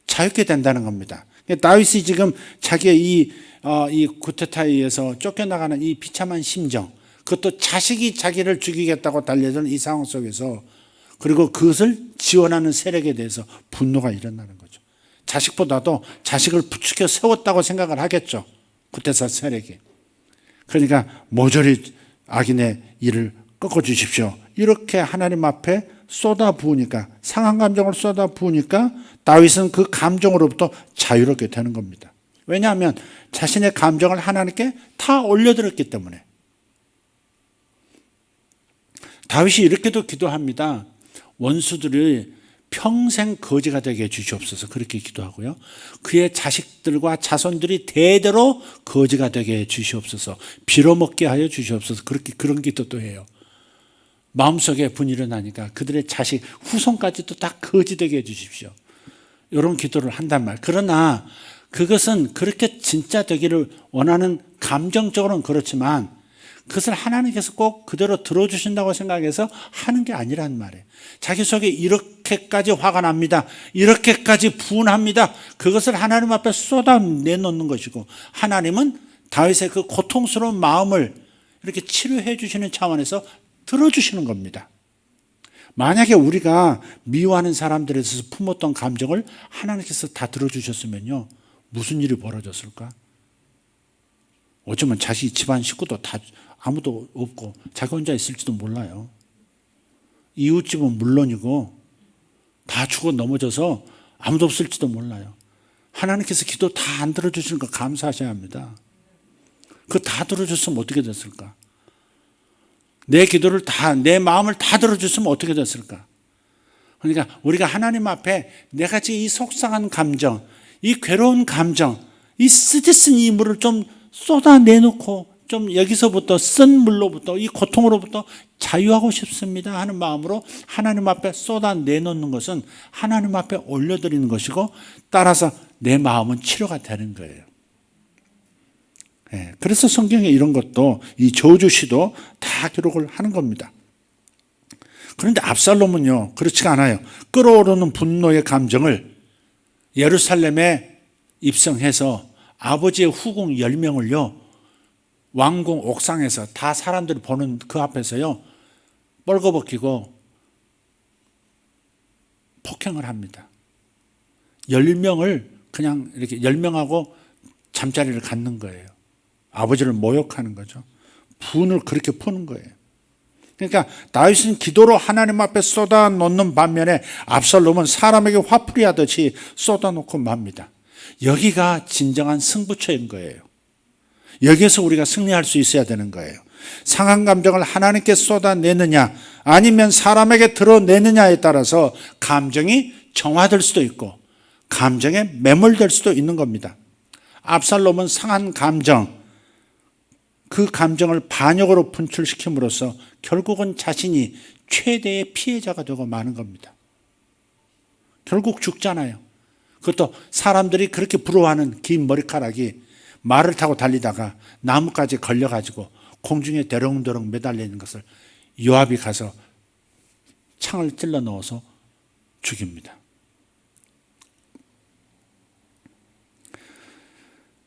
자유케 된다는 겁니다. 다윗이 지금 자기의 이 구테타에 의해서 쫓겨나가는 이 비참한 심정, 그것도 자식이 자기를 죽이겠다고 달려든 이 상황 속에서, 그리고 그것을 지원하는 세력에 대해서 분노가 일어나는 거죠. 자식보다도 자식을 부추겨 세웠다고 생각을 하겠죠, 구테타 세력이. 그러니까 모조리 악인의 일을 꺾어주십시오, 이렇게 하나님 앞에 쏟아 부으니까, 상한 감정을 쏟아 부으니까 다윗은 그 감정으로부터 자유롭게 되는 겁니다. 왜냐하면 자신의 감정을 하나님께 다 올려드렸기 때문에. 다윗이 이렇게도 기도합니다. 원수들이 평생 거지가 되게 해주시옵소서, 그렇게 기도하고요. 그의 자식들과 자손들이 대대로 거지가 되게 해주시옵소서, 빌어먹게 하여 주시옵소서, 그런 기도도 해요. 마음속에 분이 일어나니까 그들의 자식 후손까지도 다 거지 되게 해주십시오, 이런 기도를 한단 말이에요. 그러나 그것은 그렇게 진짜 되기를 원하는, 감정적으로는 그렇지만 그것을 하나님께서 꼭 그대로 들어주신다고 생각해서 하는 게 아니란 말이에요. 자기 속에 이렇게까지 화가 납니다, 이렇게까지 분합니다, 그것을 하나님 앞에 쏟아내놓는 것이고, 하나님은 다윗의 그 고통스러운 마음을 이렇게 치료해 주시는 차원에서 들어주시는 겁니다. 만약에 우리가 미워하는 사람들에 대해서 품었던 감정을 하나님께서 다 들어주셨으면요, 무슨 일이 벌어졌을까? 어쩌면 자기 집안 식구도 다 아무도 없고 자기 혼자 있을지도 몰라요. 이웃집은 물론이고 다 죽어 넘어져서 아무도 없을지도 몰라요. 하나님께서 기도 다 안 들어주시는 거 감사하셔야 합니다. 그거 다 들어줬으면 어떻게 됐을까? 내 기도를 다, 내 마음을 다 들어줬으면 어떻게 됐을까? 그러니까 우리가 하나님 앞에 내가 지금 이 속상한 감정, 이 괴로운 감정, 이 쓰디쓴 이 물을 좀 쏟아내놓고 좀 여기서부터 쓴 물로부터, 이 고통으로부터 자유하고 싶습니다 하는 마음으로 하나님 앞에 쏟아내놓는 것은 하나님 앞에 올려드리는 것이고, 따라서 내 마음은 치료가 되는 거예요. 그래서 성경에 이런 것도, 이 저주시도 다 기록을 하는 겁니다. 그런데 압살롬은요, 그렇지가 않아요. 끓어오르는 분노의 감정을 예루살렘에 입성해서 아버지의 후궁 10명을요, 왕궁 옥상에서 다 사람들이 보는 그 앞에서요, 뻘거벗기고 폭행을 합니다. 10명을 그냥 이렇게 10명하고 잠자리를 갖는 거예요. 아버지를 모욕하는 거죠. 분을 그렇게 푸는 거예요. 그러니까 다윗은 기도로 하나님 앞에 쏟아놓는 반면에 압살롬은 사람에게 화풀이 하듯이 쏟아놓고 맙니다. 여기가 진정한 승부처인 거예요. 여기에서 우리가 승리할 수 있어야 되는 거예요. 상한 감정을 하나님께 쏟아내느냐 아니면 사람에게 드러내느냐에 따라서 감정이 정화될 수도 있고 감정에 매몰될 수도 있는 겁니다. 압살롬은 상한 감정, 그 감정을 반역으로 분출시킴으로써 결국은 자신이 최대의 피해자가 되고 마는 겁니다. 결국 죽잖아요. 그것도 사람들이 그렇게 부러워하는 긴 머리카락이 말을 타고 달리다가 나무까지 걸려가지고 공중에 대롱대롱 매달려 있는 것을 요압이 가서 창을 찔러 넣어서 죽입니다.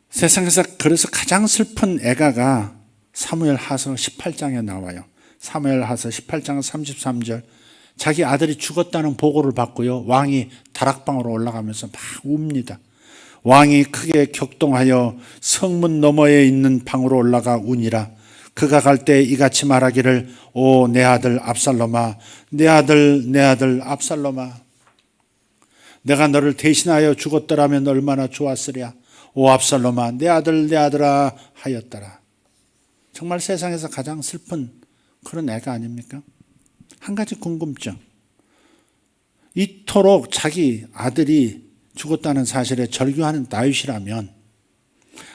세상에서 그래서 가장 슬픈 애가가 사무엘하서 18장에 나와요. 사무엘하서 18장 33절, 자기 아들이 죽었다는 보고를 받고요, 왕이 다락방으로 올라가면서 막 웁니다. 왕이 크게 격동하여 성문 너머에 있는 방으로 올라가 우니라. 그가 갈 때 이같이 말하기를, 오 내 아들 압살롬아, 내 아들 압살롬아, 내가 너를 대신하여 죽었더라면 얼마나 좋았으랴. 오 압살롬아, 내 아들아 하였더라. 정말 세상에서 가장 슬픈 그런 애가 아닙니까? 한 가지 궁금증. 이토록 자기 아들이 죽었다는 사실에 절규하는 다윗이라면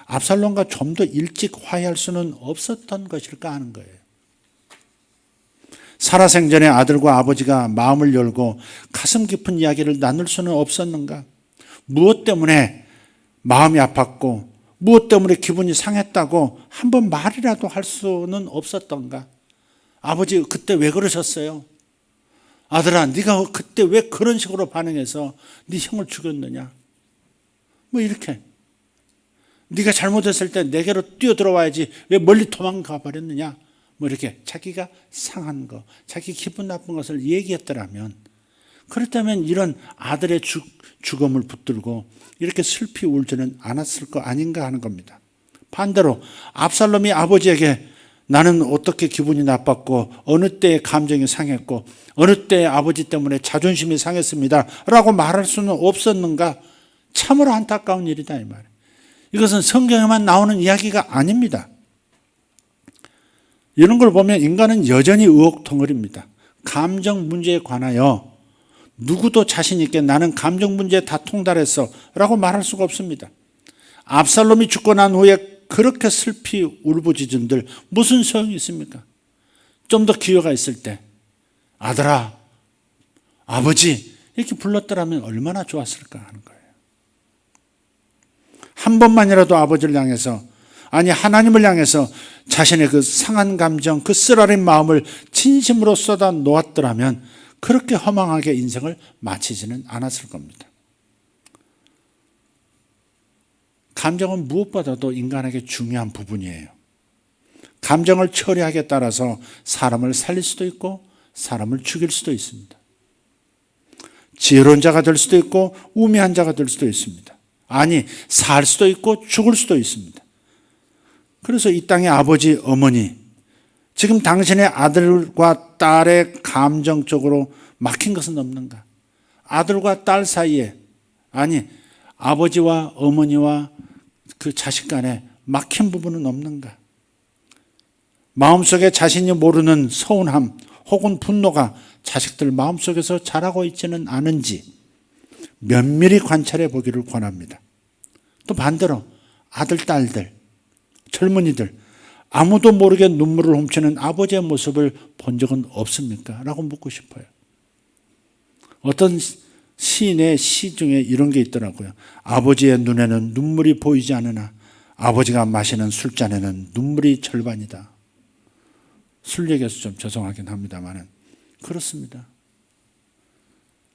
압살롬과 좀 더 일찍 화해할 수는 없었던 것일까 하는 거예요. 살아생전에 아들과 아버지가 마음을 열고 가슴 깊은 이야기를 나눌 수는 없었는가? 무엇 때문에 마음이 아팠고 무엇 때문에 기분이 상했다고 한번 말이라도 할 수는 없었던가? 아버지 그때 왜 그러셨어요? 아들아 네가 그때 왜 그런 식으로 반응해서 네 형을 죽였느냐? 뭐 이렇게 네가 잘못했을 때 내게로 뛰어들어와야지 왜 멀리 도망가 버렸느냐? 뭐 이렇게 자기가 상한 거, 자기 기분 나쁜 것을 얘기했더라면, 그렇다면 이런 아들의 죽음을 붙들고 이렇게 슬피 울지는 않았을 거 아닌가 하는 겁니다. 반대로 압살롬이 아버지에게 나는 어떻게 기분이 나빴고 어느 때에 감정이 상했고 어느 때에 아버지 때문에 자존심이 상했습니다 라고 말할 수는 없었는가? 참으로 안타까운 일이다 이 말이에요. 이것은 성경에만 나오는 이야기가 아닙니다. 이런 걸 보면 인간은 여전히 의혹덩어리입니다. 감정 문제에 관하여 누구도 자신 있게 나는 감정 문제에 다 통달했어 라고 말할 수가 없습니다. 압살롬이 죽고 난 후에 그렇게 슬피 울부짖은들 무슨 소용이 있습니까? 좀 더 기회가 있을 때 아들아, 아버지 이렇게 불렀더라면 얼마나 좋았을까 하는 거예요. 한 번만이라도 아버지를 향해서, 아니 하나님을 향해서 자신의 그 상한 감정, 그 쓰라린 마음을 진심으로 쏟아 놓았더라면 그렇게 허망하게 인생을 마치지는 않았을 겁니다. 감정은 무엇보다도 인간에게 중요한 부분이에요. 감정을 처리하기에 따라서 사람을 살릴 수도 있고 사람을 죽일 수도 있습니다. 지혜로운 자가 될 수도 있고 우매한 자가 될 수도 있습니다. 아니, 살 수도 있고 죽을 수도 있습니다. 그래서 이 땅의 아버지, 어머니, 지금 당신의 아들과 딸의 감정적으로 막힌 것은 없는가? 아들과 딸 사이에, 아니 아버지와 어머니와 그 자식 간에 막힌 부분은 없는가? 마음속에 자신이 모르는 서운함 혹은 분노가 자식들 마음속에서 자라고 있지는 않은지 면밀히 관찰해 보기를 권합니다. 또 반대로 아들, 딸들, 젊은이들, 아무도 모르게 눈물을 훔치는 아버지의 모습을 본 적은 없습니까? 라고 묻고 싶어요. 어떤 시인의 시 중에 이런 게 있더라고요. 아버지의 눈에는 눈물이 보이지 않으나 아버지가 마시는 술잔에는 눈물이 절반이다. 술 얘기해서 좀 죄송하긴 합니다만 그렇습니다.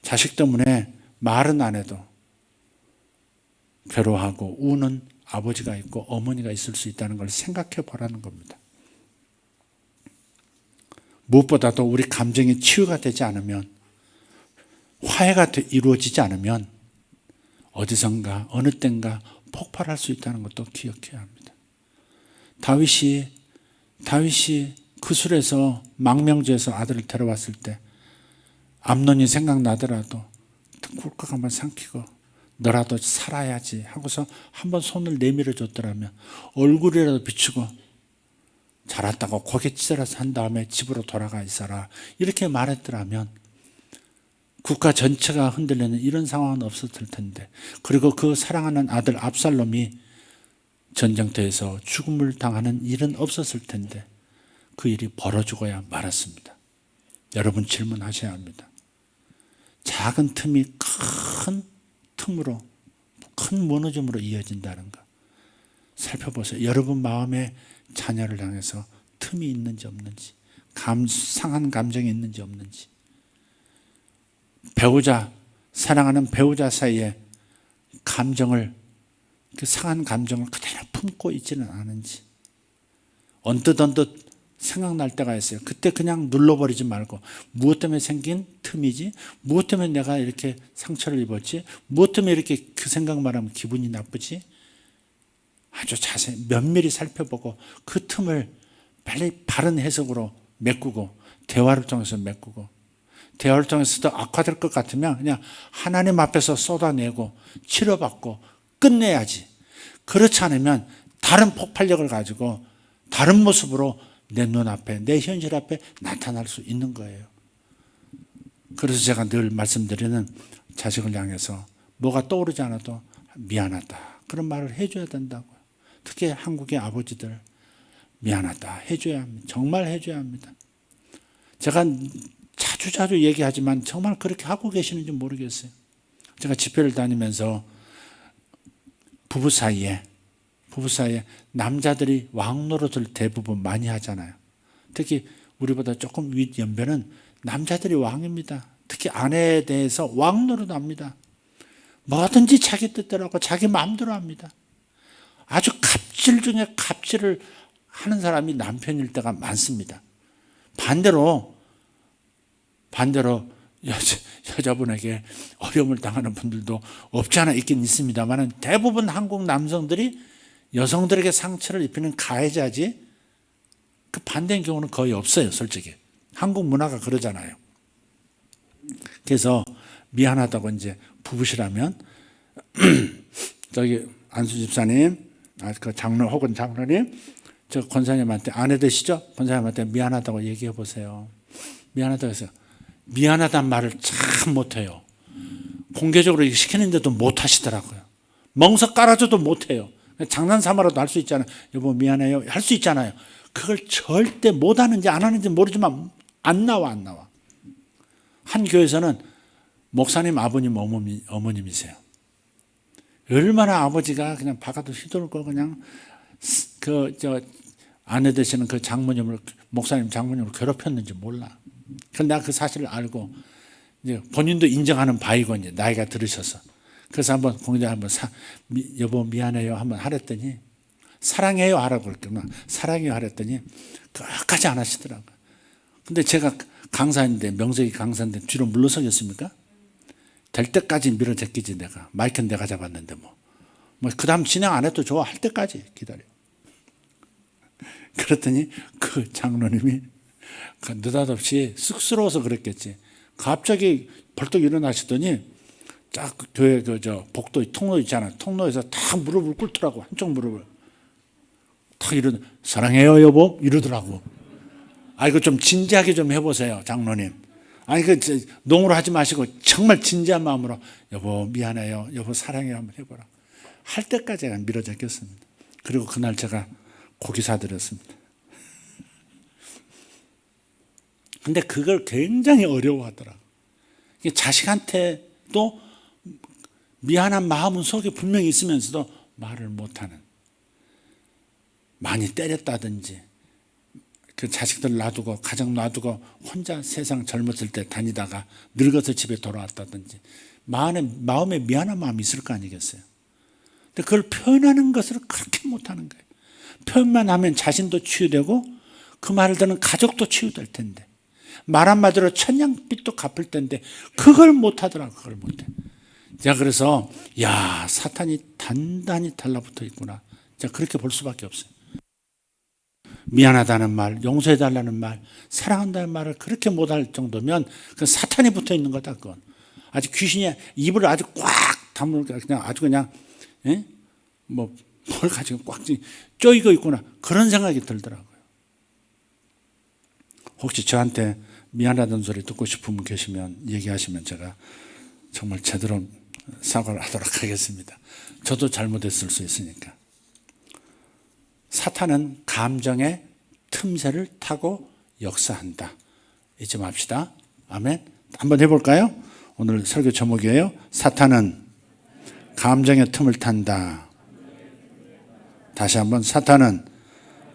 자식 때문에 말은 안 해도 괴로워하고 우는 아버지가 있고 어머니가 있을 수 있다는 걸 생각해 보라는 겁니다. 무엇보다도 우리 감정이 치유가 되지 않으면, 화해가 이루어지지 않으면 어디선가 어느 땐가 폭발할 수 있다는 것도 기억해야 합니다. 다윗이 그술에서 망명지에서 아들을 데려왔을 때 암논이 생각나더라도 꿀꺽 한번 삼키고 너라도 살아야지 하고서 한번 손을 내밀어 줬더라면, 얼굴이라도 비추고 잘 왔다고 고개 찢어라서 한 다음에 집으로 돌아가 있어라 이렇게 말했더라면 국가 전체가 흔들리는 이런 상황은 없었을 텐데, 그리고 그 사랑하는 아들 압살롬이 전쟁터에서 죽음을 당하는 일은 없었을 텐데 그 일이 벌어지고야 말았습니다. 여러분 질문하셔야 합니다. 작은 틈이 큰 틈으로, 큰 무너짐으로 이어진다는 거 살펴보세요. 여러분 마음에 자녀를 향해서 틈이 있는지 없는지, 상한 감정이 있는지 없는지, 배우자, 사랑하는 배우자 사이에 감정을, 그 상한 감정을 그대로 품고 있지는 않은지, 언뜻 생각날 때가 있어요. 그때 그냥 눌러버리지 말고 무엇 때문에 생긴 틈이지? 무엇 때문에 내가 이렇게 상처를 입었지? 무엇 때문에 이렇게 그 생각만 하면 기분이 나쁘지? 아주 자세히 면밀히 살펴보고 그 틈을 빨리 바른 해석으로 메꾸고 대화를 통해서 메꾸고, 대화를 통해서 더 악화될 것 같으면 그냥 하나님 앞에서 쏟아내고 치료받고 끝내야지. 그렇지 않으면 다른 폭발력을 가지고 다른 모습으로 내 눈앞에, 내 현실 앞에 나타날 수 있는 거예요. 그래서 제가 늘 말씀드리는, 자식을 향해서 뭐가 떠오르지 않아도 미안하다 그런 말을 해줘야 된다고요. 특히 한국의 아버지들 미안하다 해줘야 합니다. 정말 해줘야 합니다. 제가 자주 얘기하지만 정말 그렇게 하고 계시는지 모르겠어요. 제가 집회를 다니면서 부부 사이에 부부 사이에 남자들이 왕 노릇을 대부분 많이 하잖아요. 특히 우리보다 조금 윗 연배는 남자들이 왕입니다. 특히 아내에 대해서 왕 노릇합니다. 뭐든지 자기 뜻대로 하고 자기 마음대로 합니다. 아주 갑질 중에 갑질을 하는 사람이 남편일 때가 많습니다. 반대로 여자분에게 어려움을 당하는 분들도 없지 않아 있긴 있습니다만 대부분 한국 남성들이 여성들에게 상처를 입히는 가해자지 그 반대인 경우는 거의 없어요. 솔직히 한국 문화가 그러잖아요. 그래서 미안하다고 이제 부부시라면 저기 안수 집사님, 그 장로 혹은 장로님, 저 권사님한테 아내 되시죠? 권사님한테 미안하다고 얘기해 보세요. 미안하다고 해서 미안하다는 말을 참 못해요. 공개적으로 시키는데도 못하시더라고요. 멍석 깔아줘도 못해요. 장난 삼아라도 할 수 있잖아요. 여보 미안해요. 할 수 있잖아요. 그걸 절대 못하는지 안 하는지 모르지만 안 나와. 한 교회에서는 목사님 아버님 어머님이세요. 얼마나 아버지가 그냥 바가도 휘둘고 그냥 아내 되시는 그 장모님을 목사님 장모님을 괴롭혔는지 몰라. 그런데 내가 그 사실을 알고 이제 본인도 인정하는 바이고 이제 나이가 들으셔서 그래서 한번 공개 한번 여보 미안해요 한번 하랬더니 사랑해요 하라고 그랬구나. 사랑해요 하랬더니 끝까지 안 하시더라고요. 근데 제가 강사인데 명색이 강사인데 뒤로 물러서겠습니까? 될 때까지 밀어제끼지 내가. 마이크는 내가 잡았는데 뭐 그 다음 진행 안 해도 좋아 할 때까지 기다려. 그랬더니 그 장로님이 느닷없이 쑥스러워서 그랬겠지. 갑자기 벌떡 일어나시더니 딱 교회 복도 통로 있잖아. 통로에서 딱 무릎을 꿇더라고. 한쪽 무릎을 딱 사랑해요 여보 이러더라고. 이거 좀 진지하게 좀 해보세요 장로님. 농으로 하지 마시고 정말 진지한 마음으로 여보 미안해요 여보 사랑해요 한번 해보라. 할 때까지 제가 밀어제꼈습니다. 그리고 그날 제가 고기 사드렸습니다. 근데 그걸 굉장히 어려워하더라고요. 자식한테도 미안한 마음은 속에 분명히 있으면서도 말을 못하는. 많이 때렸다든지 그 자식들 놔두고 가정 놔두고 혼자 세상 젊었을 때 다니다가 늙어서 집에 돌아왔다든지 마음에 미안한 마음이 있을 거 아니겠어요. 근데 그걸 표현하는 것을 그렇게 못하는 거예요. 표현만 하면 자신도 치유되고 그 말을 듣는 가족도 치유될 텐데 말 한마디로 천냥빚도 갚을 텐데 그걸 못하더라고. 그걸 못해. 제가 그래서 사탄이 단단히 달라붙어 있구나. 제가 그렇게 볼 수밖에 없어요. 미안하다는 말, 용서해달라는 말, 사랑한다는 말을 그렇게 못할 정도면 그건 사탄이 붙어 있는 거다. 그건 아주 귀신이 입을 아주 꽉 다물고 그냥 아주 그냥 뭘 가지고 꽉 쪼이고 있구나. 그런 생각이 들더라고요. 혹시 저한테 미안하다는 소리 듣고 싶은 분 계시면 얘기하시면 제가 정말 제대로 사과를 하도록 하겠습니다. 저도 잘못했을 수 있으니까. 사탄은 감정의 틈새를 타고 역사한다. 잊지 맙시다. 아멘. 한번 해볼까요? 오늘 설교 제목이에요. 사탄은 감정의 틈을 탄다. 다시 한번 사탄은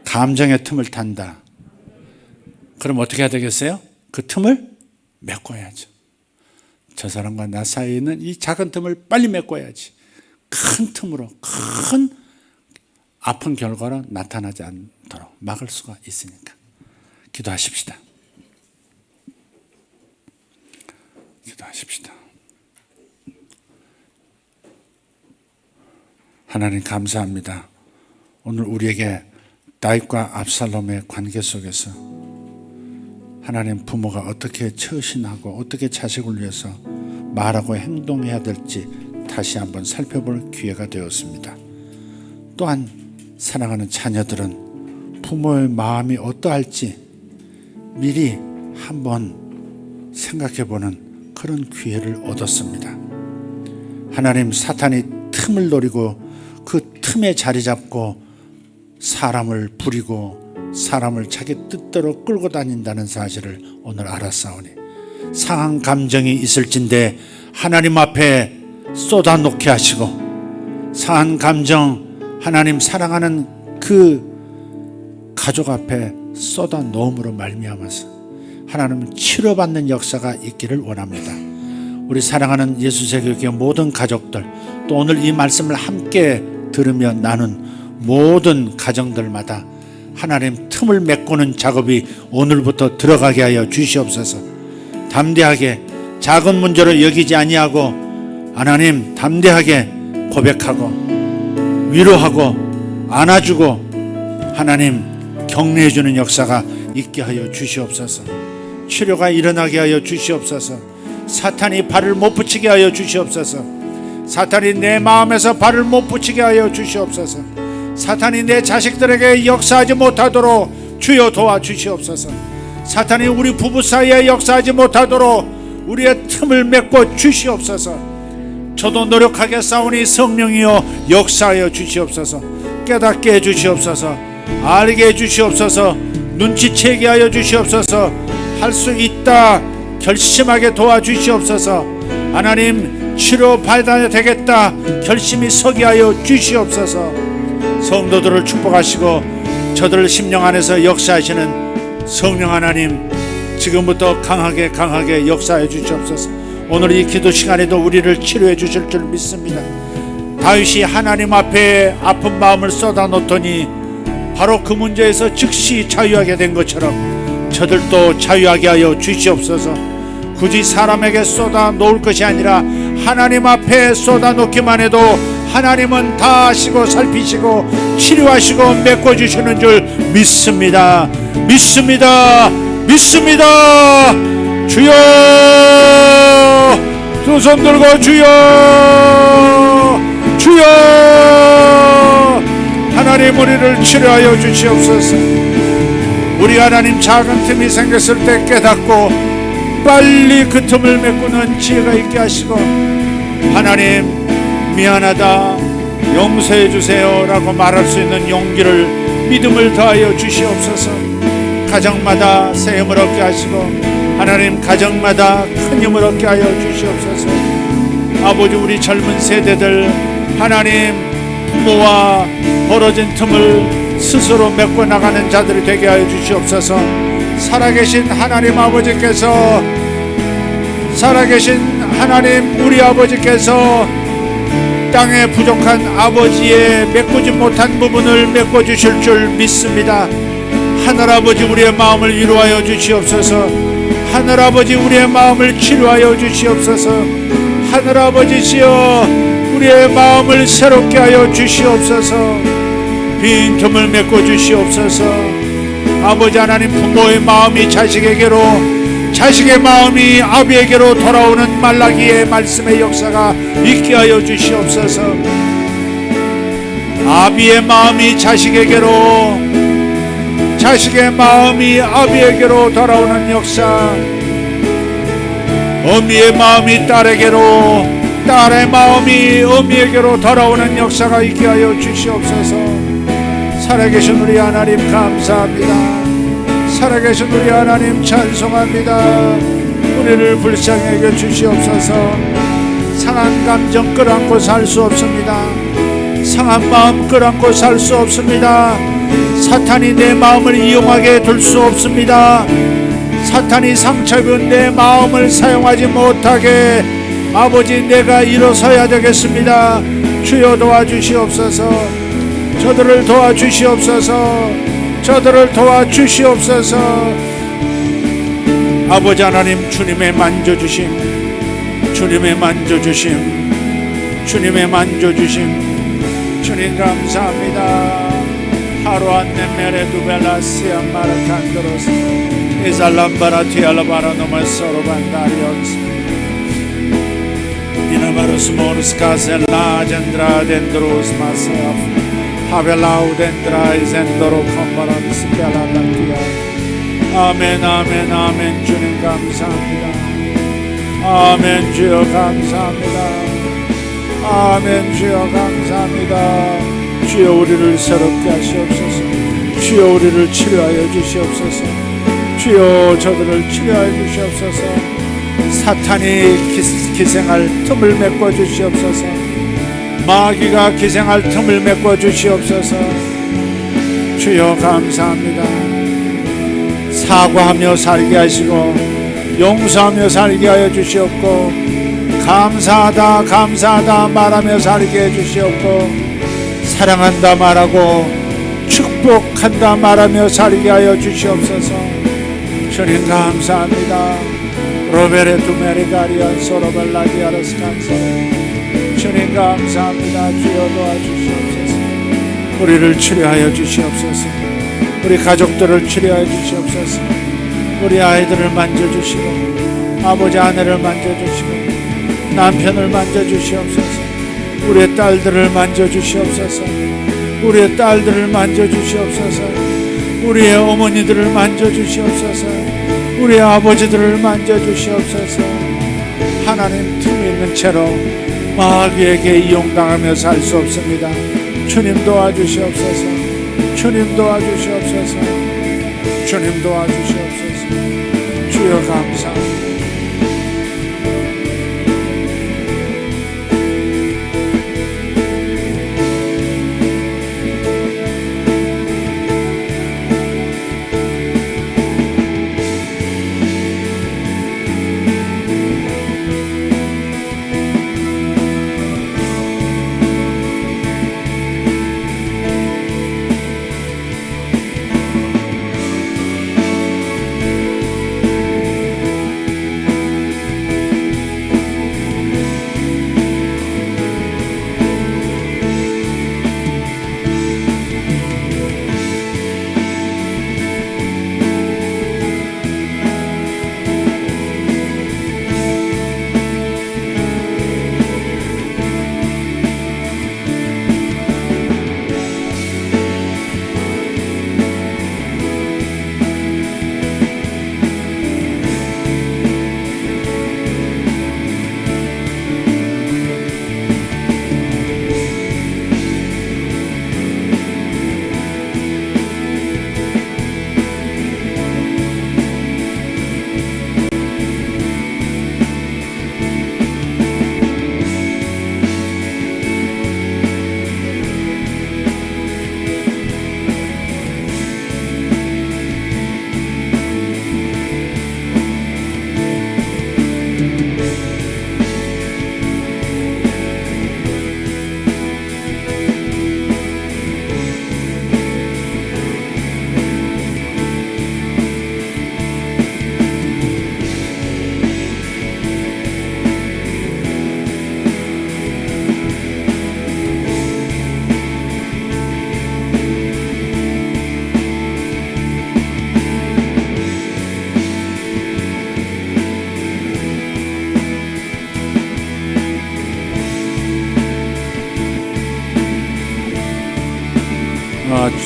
감정의 틈을 탄다. 그럼 어떻게 해야 되겠어요? 그 틈을 메꿔야죠. 저 사람과 나 사이에 있는 이 작은 틈을 빨리 메꿔야지. 큰 틈으로 큰 아픈 결과로 나타나지 않도록 막을 수가 있으니까. 기도하십시다. 기도하십시다. 하나님 감사합니다. 오늘 우리에게 다윗과 압살롬의 관계 속에서 하나님 부모가 어떻게 처신하고 어떻게 자식을 위해서 말하고 행동해야 될지 다시 한번 살펴볼 기회가 되었습니다. 또한 사랑하는 자녀들은 부모의 마음이 어떠할지 미리 한번 생각해보는 그런 기회를 얻었습니다. 하나님 사탄이 틈을 노리고 그 틈에 자리 잡고 사람을 부리고 사람을 자기 뜻대로 끌고 다닌다는 사실을 오늘 알았사오니 상한 감정이 있을진데 하나님 앞에 쏟아놓게 하시고 상한 감정 하나님 사랑하는 그 가족 앞에 쏟아 놓음으로 말미암아서 하나님 치료받는 역사가 있기를 원합니다. 우리 사랑하는 예수제교회 모든 가족들, 또 오늘 이 말씀을 함께 들으며 나눈 모든 가정들마다 하나님 틈을 메꾸는 작업이 오늘부터 들어가게 하여 주시옵소서. 담대하게 작은 문제로 여기지 아니하고 하나님 담대하게 고백하고 위로하고 안아주고 하나님 격려해주는 역사가 있게 하여 주시옵소서. 치료가 일어나게 하여 주시옵소서. 사탄이 발을 못 붙이게 하여 주시옵소서. 사탄이 내 마음에서 발을 못 붙이게 하여 주시옵소서. 사탄이 내 자식들에게 역사하지 못하도록 주여 도와주시옵소서. 사탄이 우리 부부 사이에 역사하지 못하도록 우리의 틈을 메꿔 주시옵소서. 저도 노력하게 싸우니 성령이여 역사하여 주시옵소서. 깨닫게 해주시옵소서. 알게 해주시옵소서. 눈치채게 하여 주시옵소서. 할 수 있다 결심하게 도와주시옵소서. 하나님 치료받아야 되겠다 결심이 서게 하여 주시옵소서. 성도들을 축복하시고 저들을 심령 안에서 역사하시는 성령 하나님 지금부터 강하게 역사해 주시옵소서. 오늘 이 기도 시간에도 우리를 치료해 주실 줄 믿습니다. 다윗이 하나님 앞에 아픈 마음을 쏟아놓더니 바로 그 문제에서 즉시 자유하게 된 것처럼 저들도 자유하게 하여 주시옵소서. 굳이 사람에게 쏟아 놓을 것이 아니라 하나님 앞에 쏟아 놓기만 해도 하나님은 다 아시고 살피시고 치료하시고 메꿔주시는 줄 믿습니다. 믿습니다. 주여, 두 손 들고 주여 하나님 우리를 치료하여 주시옵소서. 우리 하나님 작은 틈이 생겼을 때 깨닫고 빨리 그 틈을 메꾸는 지혜가 있게 하시고 하나님 미안하다 용서해 주세요 라고 말할 수 있는 용기를 믿음을 더하여 주시옵소서. 가정마다 새 힘을 얻게 하시고 하나님 가정마다 큰 힘을 얻게 하여 주시옵소서. 아버지 우리 젊은 세대들 하나님 부모와 벌어진 틈을 스스로 메꿔 나가는 자들이 되게 하여 주시옵소서. 살아계신 하나님 아버지께서 살아계신 하나님 우리 아버지께서 땅에 부족한 아버지의 메꾸지 못한 부분을 메꿔주실 줄 믿습니다. 하늘아버지 우리의 마음을 위로하여 주시옵소서. 하늘아버지 우리의 마음을 치료하여 주시옵소서. 하늘아버지시여 우리의 마음을 새롭게 하여 주시옵소서. 빈틈을 메꿔주시옵소서. 아버지 하나님 부모의 마음이 자식에게로 자식의 마음이 아비에게로 돌아오는 말라기의 말씀의 역사가 있게 하여 주시옵소서. 아비의 마음이 자식에게로 자식의 마음이 아비에게로 돌아오는 역사, 어미의 마음이 딸에게로 딸의 마음이 어미에게로 돌아오는 역사가 있게 하여 주시옵소서. 살아계신 우리 하나님 감사합니다. 살아계신 우리 하나님 찬송합니다. 우리를 불쌍히 여겨 주시옵소서. 상한 감정 끌어안고 살 수 없습니다. 상한 마음 끌어안고 살 수 없습니다. 사탄이 내 마음을 이용하게 둘 수 없습니다. 사탄이 상처 입은 내 마음을 사용하지 못하게 아버지 내가 일어서야 되겠습니다. 주여 도와주시옵소서. 저들을 도와주시옵소서. 저들을 도와주시옵소서. 아버지 하나님 주님의 만져주심 주님의 만져주심 주님 감사합니다. 하루 안내 메레 두벨라시아 마라칸드로스 이살람바라티 알바라 노마소로 반다리온스 이나마르스 모르스 카셀라 젠드라 덴드로스 마사프 하벨라우 덴드라 이젠도로 컴바란스 켈라단티아. 아멘 아멘 아멘. 주님 감사합니다. 아멘. 주여 감사합니다. 아멘. 주여 감사합니다. 주여 우리를 새롭게 하시옵소서. 주여 우리를 치료하여 주시옵소서. 주여 저들을 치료하여 주시옵소서. 사탄이 기생할 틈을 메꿔 주시옵소서. 마귀가 기생할 틈을 메꿔 주시옵소서. 주여 감사합니다. 사과하며 살게 하시고 용서하며 살게 하여 주시옵고, 감사하다 감사하다 말하며 살게 해 주시옵고, 사랑한다 말하고 축복한다 말하며 살게 하여 주시옵소서. 주님 감사합니다. 로베르투 메리가리안 소로벨라디아르스칸소. 주님 감사합니다. 주여 도와주시옵소서. 우리를 치료하여 주시옵소서. 우리 가족들을 치료하여 주시옵소서. 우리 아이들을 만져주시고, 아버지 아내를 만져주시고, 남편을 만져주시옵소서. 우리의 딸들을 만져주시옵소서. 우리의 딸들을 만져주시옵소서. 우리의 어머니들을 만져주시옵소서. 우리의 아버지들을 만져주시옵소서. 하나님, 틈이 있는 채로 마귀에게 이용당하며 살 수 없습니다. 주님 도와주시옵소서. 주님 도와주시옵소서. 주님 도와주시옵소서. 주여 감사합니다.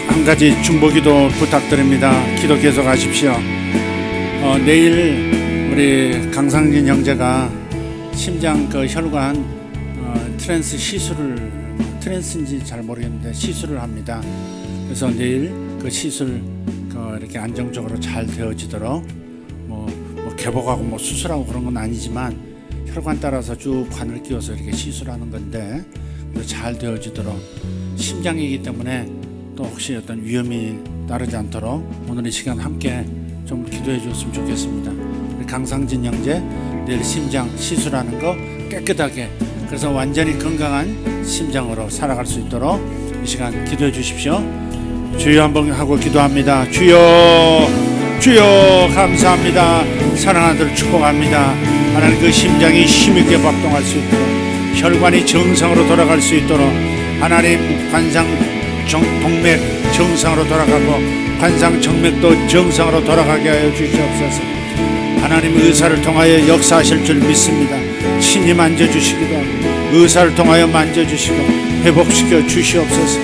한 가지 중보기도 부탁드립니다. 기도 계속 하십시오. 내일 우리 강상진 형제가 심장 혈관 트랜스 시술을, 트랜스인지 잘 모르겠는데 시술을 합니다. 그래서 내일 그 시술 이렇게 안정적으로 잘 되어지도록 뭐 개복하고 수술하고 그런 건 아니지만 혈관 따라서 쭉 관을 끼워서 이렇게 시술하는 건데 잘 되어지도록, 심장이기 때문에 또 혹시 어떤 위험이 따르지 않도록 오늘 이 시간 함께 좀 기도해 주셨으면 좋겠습니다. 우리 강상진 형제 내일 심장 시술하는 거 깨끗하게, 그래서 완전히 건강한 심장으로 살아갈 수 있도록 이 시간 기도해 주십시오. 주여 한번 하고 기도합니다. 주여, 주여 감사합니다. 사랑하는 들 축복합니다. 하나님, 그 심장이 힘있게 박동할 수 있도록, 혈관이 정상으로 돌아갈 수 있도록, 하나님 관상 동맥 정상으로 돌아가고 관상 정맥도 정상으로 돌아가게 하여 주시옵소서. 하나님, 의사를 통하여 역사하실 줄 믿습니다. 친히 만져주시기도 하고 의사를 통하여 만져주시고 회복시켜 주시옵소서.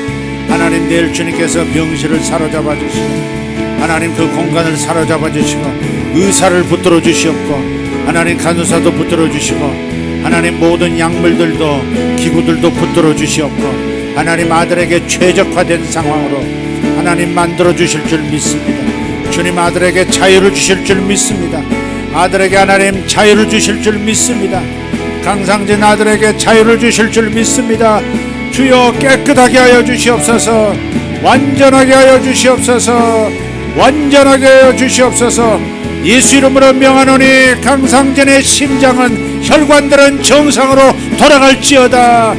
하나님, 내일 주님께서 병실을 사로잡아 주시고 하나님 그 공간을 사로잡아 주시고 의사를 붙들어 주시옵고 하나님 간호사도 붙들어 주시고 하나님 모든 약물들도 기구들도 붙들어 주시옵고 하나님 아들에게 최적화된 상황으로 하나님 만들어 주실 줄 믿습니다. 주님, 아들에게 자유를 주실 줄 믿습니다. 아들에게 하나님 자유를 주실 줄 믿습니다. 강상진 아들에게 자유를 주실 줄 믿습니다. 주여 깨끗하게 하여 주시옵소서. 완전하게 하여 주시옵소서. 완전하게 하여 주시옵소서. 예수 이름으로 명하노니 강상전의 심장은 혈관들은 정상으로 돌아갈지어다.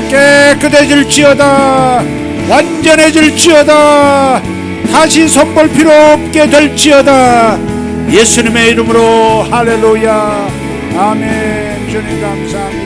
깨끗해질지어다. 완전해질지어다. 다시 손볼 필요 없게 될지어다. 예수님의 이름으로 할렐루야. 아멘. 주님 감사합니다.